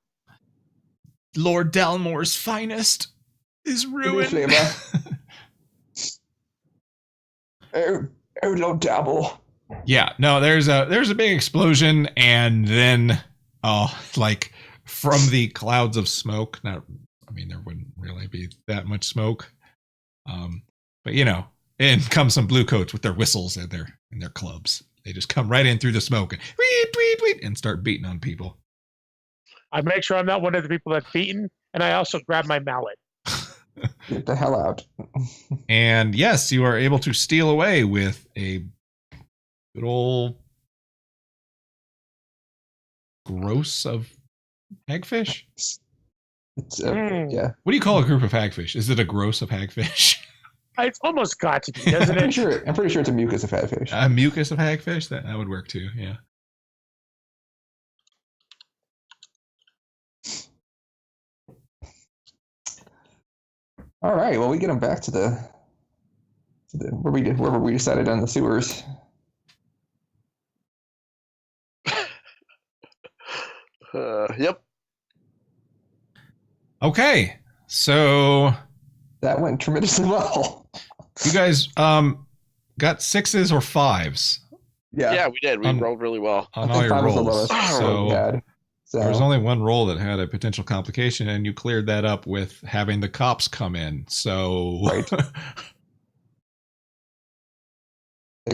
Speaker 1: Lord Dalmore's finest is ruined.
Speaker 3: Oh, don't dabble.
Speaker 1: Yeah, no, there's a big explosion, and then like from the clouds of smoke. Not, I mean, there wouldn't really be that much smoke, but you know, in come some blue coats with their whistles and their clubs. They just come right in through the smoke and tweet, tweet, tweet, and start beating on people.
Speaker 2: I make sure I'm not one of the people that's beaten, and I also grab my mallet.
Speaker 3: Get the hell out.
Speaker 1: And yes, you are able to steal away with a good old gross of hagfish.
Speaker 3: It's,
Speaker 2: Mm.
Speaker 3: yeah.
Speaker 1: What do you call a group of hagfish? Is it a gross of hagfish?
Speaker 2: It's almost got to be, doesn't
Speaker 3: I'm
Speaker 2: it?
Speaker 3: pretty sure it's a mucus of fatfish.
Speaker 1: A mucus of hagfish? That would work too, yeah.
Speaker 3: All right. Well, we get them back to the wherever we decided on the sewers.
Speaker 4: Yep.
Speaker 1: Okay, so
Speaker 3: That went tremendously well.
Speaker 1: you guys got 6s or 5s
Speaker 4: Yeah, we did. We
Speaker 1: Um,
Speaker 4: rolled really well.
Speaker 1: on
Speaker 3: I
Speaker 1: all
Speaker 3: think
Speaker 1: your
Speaker 3: 5 was the
Speaker 1: rolls.
Speaker 3: lowest
Speaker 1: So
Speaker 3: we had. So
Speaker 1: there was only one roll that had a potential complication, and you cleared that up with having the cops come in. So
Speaker 3: Right.
Speaker 4: We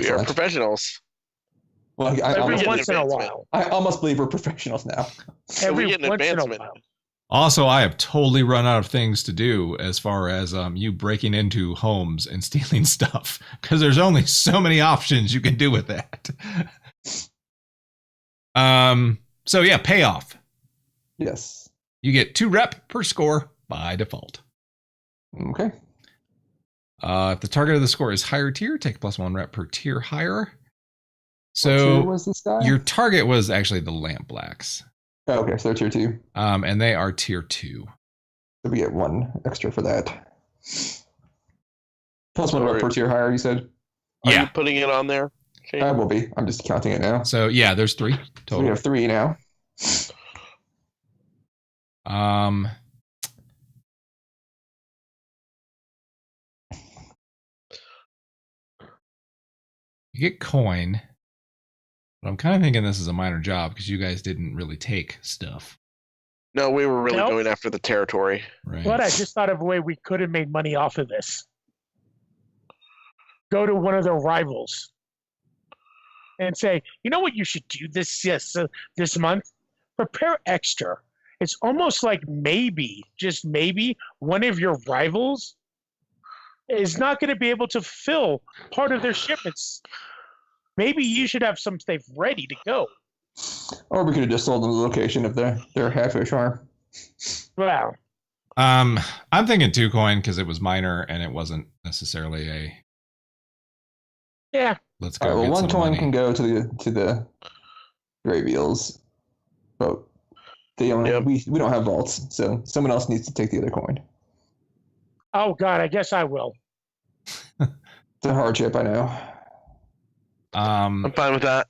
Speaker 4: are
Speaker 3: excellent.
Speaker 4: professionals.
Speaker 3: Well, I
Speaker 2: Every
Speaker 3: almost,
Speaker 4: get an
Speaker 2: once in a
Speaker 4: advancement.
Speaker 2: while.
Speaker 3: I almost believe we're professionals now.
Speaker 4: So
Speaker 2: Every
Speaker 4: we get an
Speaker 2: once in a
Speaker 4: advancement.
Speaker 2: while.
Speaker 1: also, I have totally run out of things to do as far as you breaking into homes and stealing stuff, because there's only so many options you can do with that. So yeah, payoff.
Speaker 3: Yes.
Speaker 1: You get 2 rep per score by default.
Speaker 3: Okay.
Speaker 1: If the target of the score is higher tier, take +1 rep per tier higher.
Speaker 3: What
Speaker 1: So
Speaker 3: tier was this guy?
Speaker 1: your target was actually the Lamp Blacks,
Speaker 3: Oh, okay, so they're tier 2.
Speaker 1: and they are tier 2.
Speaker 3: So we get 1 extra for that. +1 rep per tier higher, you said?
Speaker 4: Are
Speaker 1: Yeah.
Speaker 4: you putting it on there? Shane?
Speaker 3: I will be. I'm just counting it now.
Speaker 1: So yeah, there's 3
Speaker 3: So we
Speaker 1: total.
Speaker 3: have 3 now.
Speaker 1: You get coin, but I'm kind of thinking this is a minor job because you guys didn't really take stuff,
Speaker 4: No, we were really
Speaker 2: Nope.
Speaker 4: going after the territory.
Speaker 1: right?
Speaker 2: But I just thought of a way we could have made money off of this. Go to one of their rivals and say, you know what you should do this month? Prepare extra. It's almost like maybe, just maybe, one of your rivals is not going to be able to fill part of their shipments. Maybe you should have some stuff ready to go.
Speaker 3: Or we could have just sold them the location of their half-fish farm.
Speaker 2: Well,
Speaker 1: I'm thinking 2 coin because it was minor and it wasn't necessarily a
Speaker 2: yeah.
Speaker 1: let's go
Speaker 3: All right,
Speaker 1: get
Speaker 3: well, 1
Speaker 1: some
Speaker 3: coin
Speaker 1: money.
Speaker 3: can go to the gray eels, but they only
Speaker 4: Yep.
Speaker 3: we don't have vaults, so someone else needs to take the other coin.
Speaker 2: Oh, God, I guess I will.
Speaker 3: It's a hardship, I know.
Speaker 4: I'm fine with that.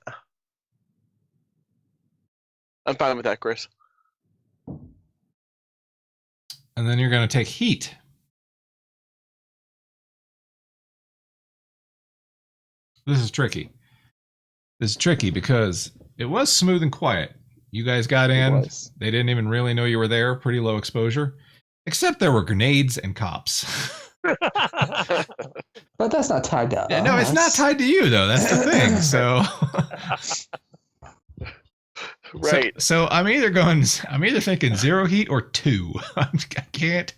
Speaker 4: I'm fine with that, Chris.
Speaker 1: And then you're going to take heat. This is tricky. This is tricky because it was smooth and quiet. You guys got
Speaker 3: It
Speaker 1: in.
Speaker 3: was.
Speaker 1: They didn't even really know you were there. Pretty low exposure. Except there were grenades and cops.
Speaker 3: But that's not tied to
Speaker 1: Yeah, no, it's not
Speaker 3: us.
Speaker 1: tied to you, though. That's the thing. So,
Speaker 4: Right.
Speaker 1: So I'm either thinking 0 heat or 2. I can't.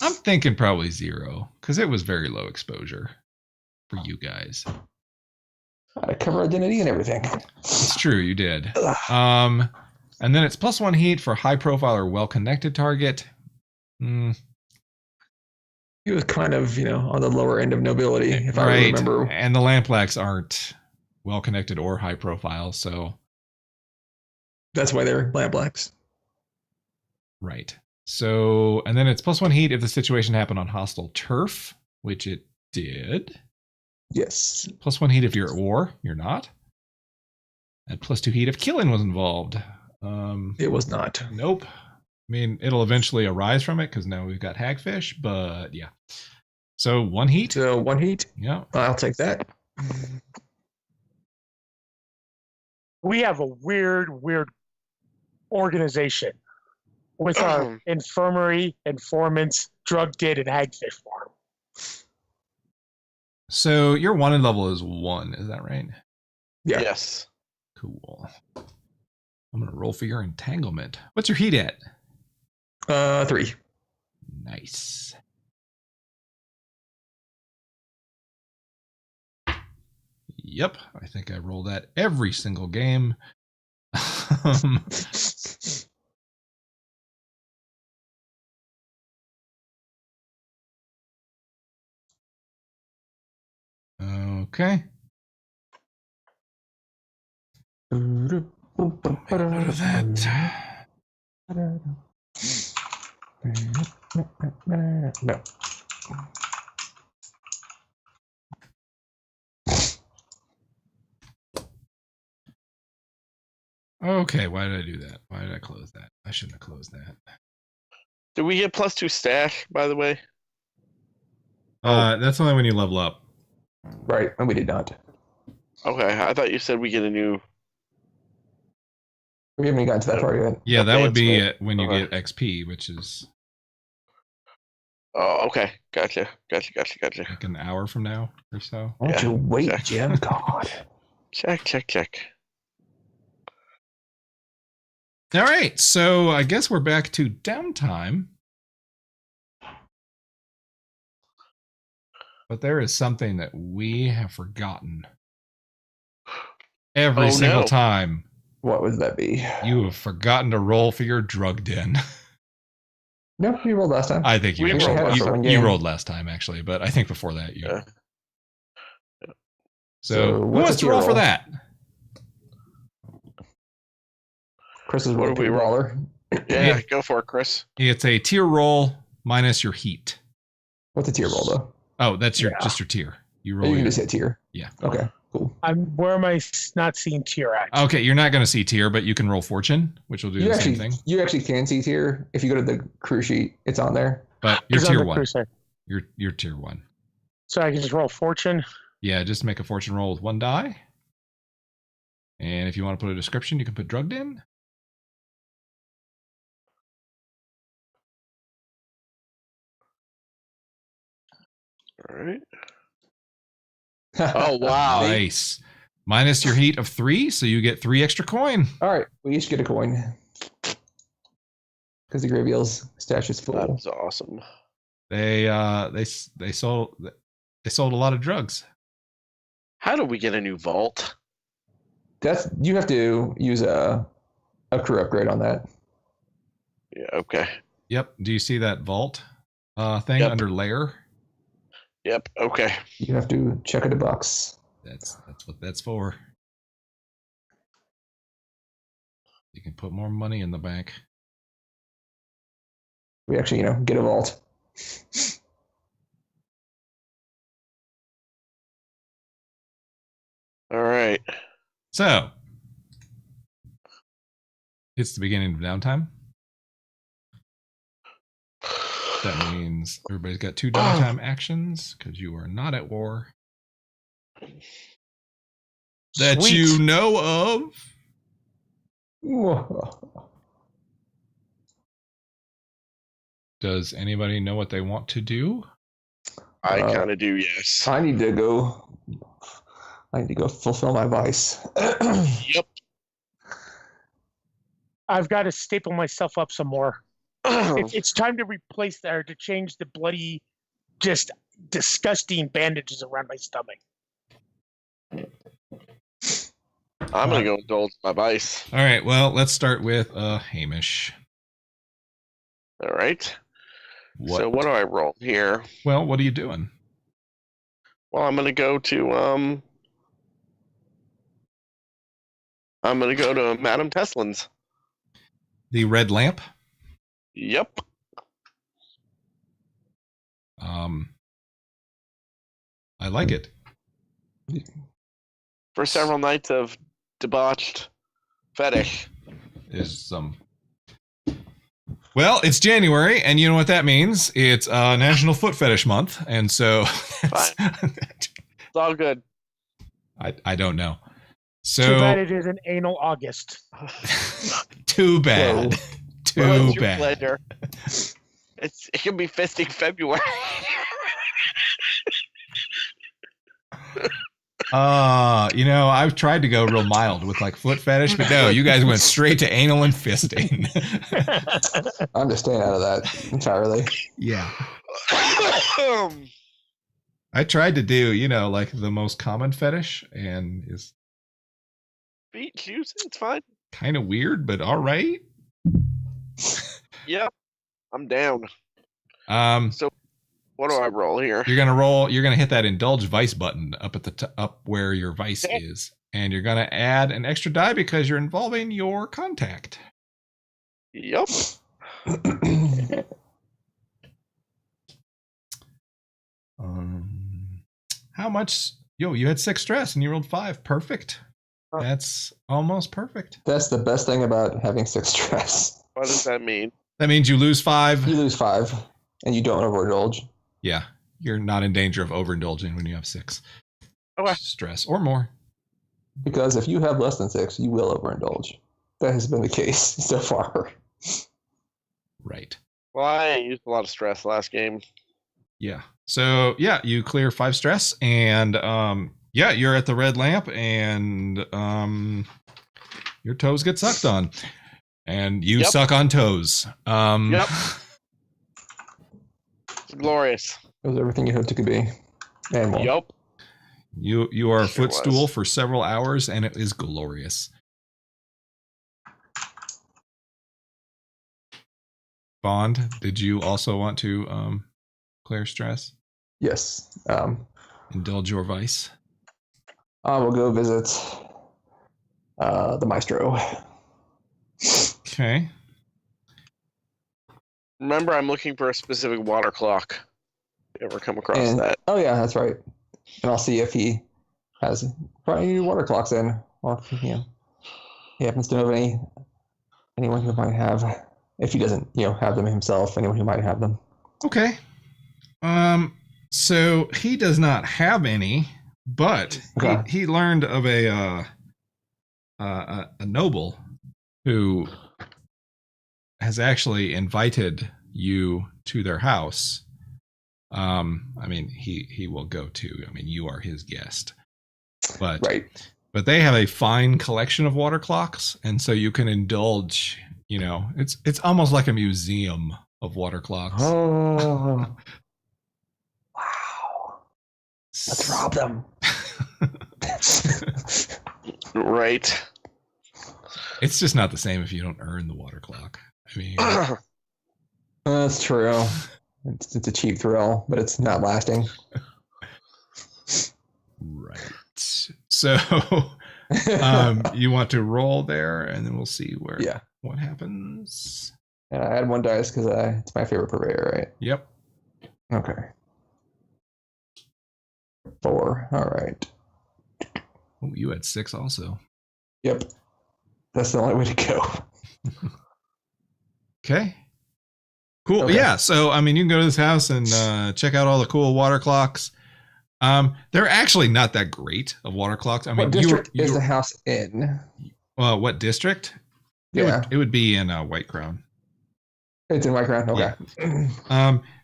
Speaker 1: I'm thinking probably 0 because it was very low exposure for you guys.
Speaker 3: Gotta cover identity and everything.
Speaker 1: It's true, you did.
Speaker 3: Ugh.
Speaker 1: And then it's +1 heat for high profile or well connected target.
Speaker 3: He was kind of, on the lower end of nobility, if I remember.
Speaker 1: And the Lamplax aren't well connected or high profile, so
Speaker 3: That's why they're Lamplax.
Speaker 1: right. So, and then it's +1 heat if the situation happened on hostile turf, which it did.
Speaker 3: Yes.
Speaker 1: +1 heat if you're at war, you're not. And +2 heat if killing was involved.
Speaker 3: It was not.
Speaker 1: Nope. I mean, it'll eventually arise from it because now we've got Hagfish, but yeah. So 1 heat.
Speaker 3: So 1 heat.
Speaker 1: Yeah.
Speaker 3: I'll take that.
Speaker 2: We have a weird organization with our infirmary, informants, drug den, and hagfish farm.
Speaker 1: So your wanted level is 1, is that right?
Speaker 3: Yeah.
Speaker 4: Yes.
Speaker 1: Cool. I'm gonna roll for your entanglement. What's your heat at?
Speaker 3: 3.
Speaker 1: Nice. Yep, I think I roll that every single game. Okay.
Speaker 3: No.
Speaker 1: Okay, why did I do that? Why did I close that? I shouldn't have closed that.
Speaker 4: Did we get +2 stash, by the way?
Speaker 1: That's only when you level up.
Speaker 3: Right, and we did not.
Speaker 4: Okay, I thought you said we get a new.
Speaker 3: We haven't even gotten to that part yet.
Speaker 1: Yeah, that would be
Speaker 4: advancement.
Speaker 1: when you
Speaker 4: Okay.
Speaker 1: get XP, which is
Speaker 4: Oh, okay. Gotcha.
Speaker 1: like an hour from now or so.
Speaker 3: Why don't
Speaker 4: Yeah,
Speaker 3: you wait,
Speaker 4: check.
Speaker 3: Jim? God.
Speaker 4: Check.
Speaker 1: All right, so I guess we're back to downtime. But there is something that we have forgotten. Every
Speaker 4: Oh,
Speaker 1: single
Speaker 4: no.
Speaker 1: time
Speaker 3: What would that be?
Speaker 1: you have forgotten to roll for your drug den.
Speaker 3: No, we rolled last time.
Speaker 1: I think you
Speaker 4: We
Speaker 1: actually
Speaker 4: rolled
Speaker 3: for one
Speaker 1: you
Speaker 3: game.
Speaker 1: rolled last time actually, but I think before that you.
Speaker 4: Yeah.
Speaker 1: So
Speaker 3: So
Speaker 1: who
Speaker 3: what's
Speaker 1: wants
Speaker 3: a
Speaker 1: to roll
Speaker 3: tier
Speaker 1: for
Speaker 3: roll?
Speaker 1: that?
Speaker 3: Chris is
Speaker 4: What
Speaker 3: really
Speaker 4: do we
Speaker 3: good
Speaker 4: roll?
Speaker 3: roller.
Speaker 4: Yeah, go for it, Chris.
Speaker 1: It's a tier roll minus your heat.
Speaker 3: What's a tier roll though?
Speaker 1: Oh, that's your
Speaker 2: Yeah.
Speaker 1: just your tier. You
Speaker 3: Oh,
Speaker 1: roll.
Speaker 3: you can
Speaker 1: Your,
Speaker 3: just hit tier.
Speaker 1: Yeah.
Speaker 3: Okay. Cool.
Speaker 2: Where am I not seeing tier at?
Speaker 1: okay, you're not going to see tier, but you can roll fortune, which will do
Speaker 3: You
Speaker 1: the
Speaker 3: actually,
Speaker 1: same thing.
Speaker 3: you actually can see tier if you go to the crew sheet. It's on there.
Speaker 1: But you're
Speaker 2: It's on
Speaker 1: tier
Speaker 2: the
Speaker 1: 1.
Speaker 2: cruiser.
Speaker 1: You're tier 1.
Speaker 2: So I can just roll fortune.
Speaker 1: Yeah, just make a fortune roll with 1 die. And if you want to put a description, you can put drugged in.
Speaker 4: All right. Oh wow.
Speaker 1: Nice. Minus your heat of 3, so you get 3 extra coin.
Speaker 3: All right. We each get a coin. Because the Gravy Ale's stash is full.
Speaker 4: That was awesome.
Speaker 1: They sold a lot of drugs.
Speaker 4: How do we get a new vault?
Speaker 3: You have to use a crew upgrade on that.
Speaker 4: Yeah, okay.
Speaker 1: Yep. Do you see that vault thing
Speaker 4: Yep.
Speaker 1: under layer?
Speaker 4: Yep, okay.
Speaker 3: You have to check it a box.
Speaker 1: That's what that's for. You can put more money in the bank.
Speaker 3: We actually, get a vault.
Speaker 4: All right.
Speaker 1: So it's the beginning of downtime. That means everybody's got 2 downtime actions because you are not at war. That
Speaker 2: Sweet.
Speaker 1: you know of. Does anybody know what they want to do?
Speaker 4: I
Speaker 3: Uh,
Speaker 4: kind of do, yes.
Speaker 3: I need to go fulfill my vice.
Speaker 4: Yep.
Speaker 2: I've got to staple myself up some more. It's time to replace that or to change the bloody, just disgusting bandages around my stomach.
Speaker 4: I'm gonna go indulge my vice.
Speaker 1: All right. Well, let's start with Hamish.
Speaker 4: All right.
Speaker 1: What?
Speaker 4: So what do I roll here?
Speaker 1: Well, what are you doing?
Speaker 4: Well, I'm gonna go to Madame Teslin's.
Speaker 1: The red lamp.
Speaker 4: Yep.
Speaker 1: I like it.
Speaker 4: For several nights of debauched fetish.
Speaker 1: Is some. Well, it's January, and you know what that means. It's National Foot Fetish Month, and so
Speaker 4: It's all good.
Speaker 1: I don't know.
Speaker 2: Too bad
Speaker 1: So
Speaker 2: it is an anal August.
Speaker 1: too bad.
Speaker 3: Whoa.
Speaker 1: Too
Speaker 4: Well, it's your
Speaker 1: bad.
Speaker 4: pleasure. It can be fisting February.
Speaker 1: I've tried to go real mild with like foot fetish, but no, you guys went straight to anal and fisting.
Speaker 3: I'm just staying out of that entirely.
Speaker 1: Yeah. I tried to do, like the most common fetish, and is
Speaker 4: Feet, shoes, it's fine.
Speaker 1: kind of weird, but all right.
Speaker 4: Yep. I'm down.
Speaker 1: So
Speaker 4: What do I roll here?
Speaker 1: you're gonna hit that indulge vice button up at the up where your vice is, and you're gonna add an extra die because you're involving your contact.
Speaker 4: Yep.
Speaker 1: How much? You had 6 stress and you rolled 5. Perfect. That's almost perfect.
Speaker 3: That's the best thing about having 6 stress.
Speaker 4: What does that mean?
Speaker 1: That means you lose 5.
Speaker 3: You lose 5, and you don't overindulge.
Speaker 1: Yeah, you're not in danger of overindulging when you have 6
Speaker 4: Okay.
Speaker 1: stress or more.
Speaker 3: Because if you have less than 6, you will overindulge. That has been the case so far.
Speaker 1: Right.
Speaker 4: Well, I used a lot of stress last game.
Speaker 1: Yeah. So yeah, you clear 5 stress, and you're at the red lamp, and your toes get sucked on, and you
Speaker 4: Yep.
Speaker 1: suck on toes.
Speaker 4: Yep. It's glorious.
Speaker 3: It was everything you hoped it could be. And more.
Speaker 4: Yep.
Speaker 1: You are a
Speaker 4: Sure
Speaker 1: footstool
Speaker 4: was.
Speaker 1: for several hours, and it is glorious. Bond, did you also want to clear stress?
Speaker 3: Yes.
Speaker 1: Indulge your vice?
Speaker 3: I will go visit the maestro.
Speaker 1: Okay.
Speaker 4: Remember, I'm looking for a specific water clock. You ever come across
Speaker 3: And-
Speaker 4: that?
Speaker 3: Oh, yeah, that's right. And I'll see if he has probably any water clocks in, or if he happens to know of anyone who might have, if he doesn't, have them himself, anyone who might have them.
Speaker 1: Okay. So he does not have any, but
Speaker 3: Okay.
Speaker 1: he learned of a noble who has actually invited you to their house. He will go too. You are his guest. But
Speaker 3: Right.
Speaker 1: but they have a fine collection of water clocks, and so you can indulge, it's almost like a museum of water clocks.
Speaker 3: Oh. Wow. Let's rob them.
Speaker 4: Right.
Speaker 1: It's just not the same if you don't earn the water clock.
Speaker 3: That's true. It's a cheap thrill, but it's not lasting.
Speaker 1: Right. So you want to roll there, and then we'll see what happens.
Speaker 3: And I had 1 dice because it's my favorite purveyor, right?
Speaker 1: Yep.
Speaker 3: Okay. 4. All right.
Speaker 1: Oh, you had 6 also.
Speaker 3: Yep. That's the only way to go.
Speaker 1: Okay. Cool.
Speaker 3: Okay.
Speaker 1: Yeah. So, you can go to this house and check out all the cool water clocks. They're actually not that great of water clocks.
Speaker 3: What district is the house in?
Speaker 1: What district?
Speaker 3: Yeah.
Speaker 1: It would be in White Crown.
Speaker 3: It's in White Crown? Okay.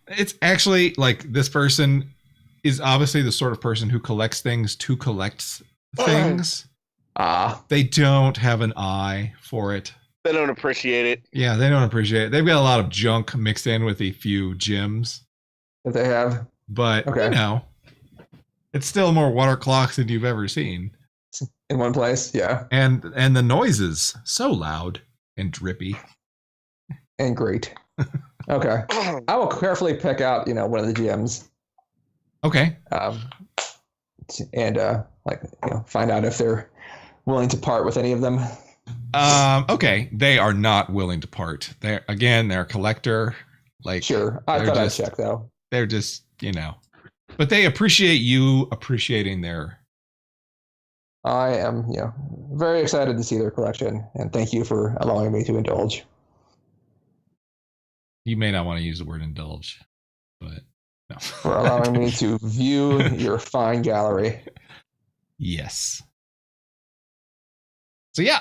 Speaker 1: It's actually like this person is obviously the sort of person who collects things to collect things. They don't have an eye for it.
Speaker 4: They don't appreciate it.
Speaker 1: Yeah, they don't appreciate it. They've got a lot of junk mixed in with a few gems.
Speaker 3: If they have.
Speaker 1: But,
Speaker 3: Okay.
Speaker 1: it's still more water clocks than you've ever seen.
Speaker 3: in one place. Yeah,
Speaker 1: And the noises so loud and drippy.
Speaker 3: and great. Okay, I will carefully pick out one of the gems,
Speaker 1: Okay.
Speaker 3: and find out if they're willing to part with any of them.
Speaker 1: Okay. They are not willing to part. They're a collector. Like,
Speaker 3: Sure, I
Speaker 1: they're
Speaker 3: thought
Speaker 1: just-
Speaker 3: I'd check though.
Speaker 1: they're just, but they appreciate you appreciating their.
Speaker 3: I am, very excited to see their collection, and thank you for allowing me to indulge.
Speaker 1: You may not want to use the word indulge, but no.
Speaker 3: For allowing me to view your fine gallery.
Speaker 1: Yes. So yeah,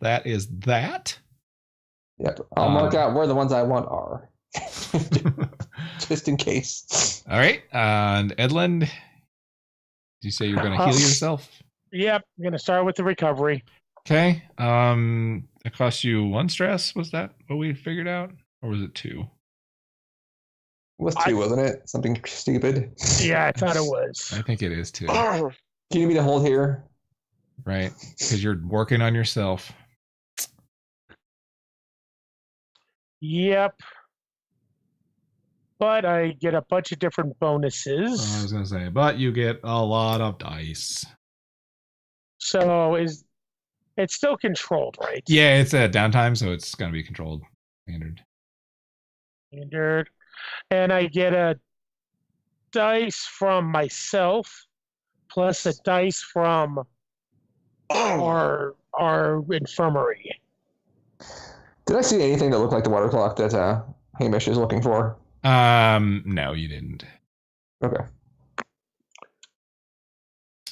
Speaker 1: that is that.
Speaker 3: Yep, I'll mark out where the ones I want are, just in case.
Speaker 1: All right, and Edlin, did you say you're going to heal yourself?
Speaker 2: Yep, I'm gonna start with the recovery.
Speaker 1: Okay. It cost you 1 stress. Was that what we figured out, or was it 2?
Speaker 3: It was 2, wasn't it? Something stupid.
Speaker 2: Yeah, I thought it was.
Speaker 1: I think it is 2.
Speaker 3: Do you need me to hold here?
Speaker 1: Right, because you're working on yourself.
Speaker 2: Yep. But I get a bunch of different
Speaker 1: I
Speaker 2: bonuses.
Speaker 1: was going to say, but you get a lot of dice.
Speaker 2: So it's still controlled, right?
Speaker 1: Yeah, it's a downtime, so it's going to be controlled standard.
Speaker 2: Standard. And I get a dice from myself plus a dice from our infirmary.
Speaker 3: Did I see anything that looked like the water clock that Hamish is looking for?
Speaker 1: No, you didn't.
Speaker 3: Okay.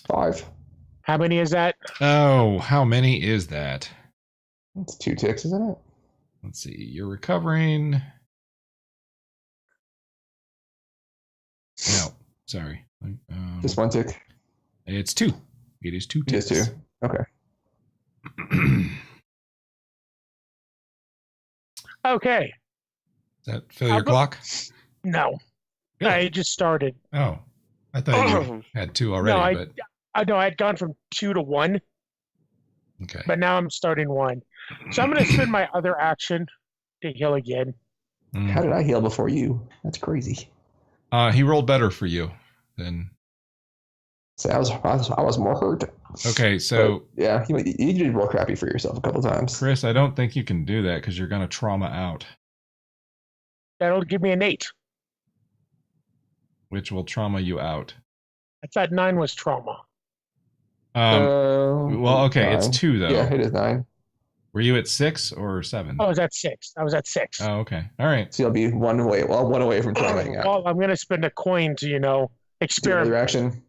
Speaker 3: 5.
Speaker 2: How many is that?
Speaker 1: Oh, how many is that?
Speaker 3: It's 2 ticks, isn't it?
Speaker 1: Let's see. You're recovering. No, sorry.
Speaker 3: Just 1 tick.
Speaker 1: It's 2. It is 2 ticks.
Speaker 3: Just 2. Okay.
Speaker 2: Okay.
Speaker 1: Does that fill your
Speaker 2: I'll go-
Speaker 1: clock?
Speaker 2: No.
Speaker 1: Really?
Speaker 2: I just started.
Speaker 1: Oh, I thought you had 2 already,
Speaker 2: No,
Speaker 1: but
Speaker 2: I know I'd gone from 2 to 1,
Speaker 1: okay.
Speaker 2: but now I'm starting 1. So I'm going to spend my other action to heal again.
Speaker 1: Mm.
Speaker 3: How did I heal before you? That's crazy.
Speaker 1: He rolled better for you than.
Speaker 3: So I was more hurt.
Speaker 1: Okay, so
Speaker 3: But, yeah, you did roll crappy for yourself a couple times.
Speaker 1: Chris, I don't think you can do that because you're going to trauma out,
Speaker 2: That'll give me an 8.
Speaker 1: which will trauma you out.
Speaker 2: I thought 9 was trauma.
Speaker 1: Well, okay, it's
Speaker 3: 9.
Speaker 1: 2 though.
Speaker 3: Yeah, it is 9.
Speaker 1: Were you at 6 or 7?
Speaker 2: I was at 6. I was at 6.
Speaker 1: Oh, okay. All right.
Speaker 3: So you'll be one away from traumaing out.
Speaker 2: Well, I'm going to spend a coin to,
Speaker 3: Do another
Speaker 2: experiment.
Speaker 3: action.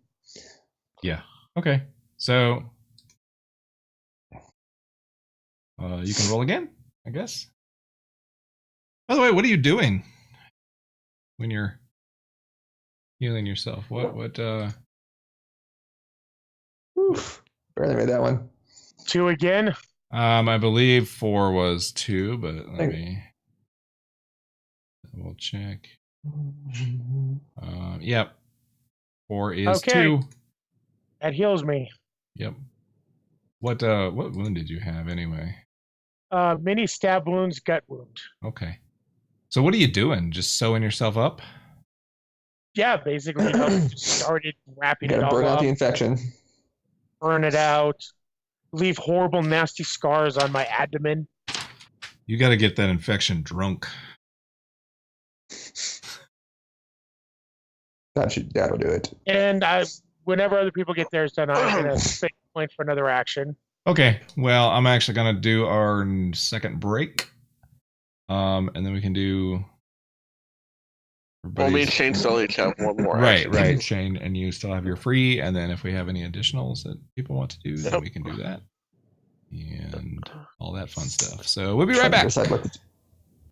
Speaker 1: Okay. So you can roll again, I guess. By the way, what are you doing when you're healing yourself? What
Speaker 3: Oof. Barely made that one.
Speaker 2: 2 again.
Speaker 1: I believe 4 was 2, but let me double check. Yep. 4 is
Speaker 2: Okay.
Speaker 1: 2.
Speaker 2: That heals me.
Speaker 1: Yep. What wound did you have anyway?
Speaker 2: Mini stab wounds, gut wound.
Speaker 1: Okay. So what are you doing? Just sewing yourself up?
Speaker 2: Yeah, basically, just started wrapping
Speaker 3: You
Speaker 2: it
Speaker 3: gotta
Speaker 2: all
Speaker 3: burn out
Speaker 2: up,
Speaker 3: the infection.
Speaker 2: burn it out, leave horrible, nasty scars on my abdomen.
Speaker 1: You got to get that infection drunk.
Speaker 3: That'll do it.
Speaker 2: And whenever other people get theirs done, I'm going to spend a point for another action.
Speaker 1: Okay. Well, I'm actually going to do our second break. And then we can do.
Speaker 4: Well, me and Shane still each have one more.
Speaker 1: Right,
Speaker 4: action.
Speaker 1: right. Shane, and you still have your free. And then if we have any additionals that people want to do, then
Speaker 4: Yep.
Speaker 1: we can do that. And all that fun stuff. So we'll be right back.
Speaker 3: Decide what to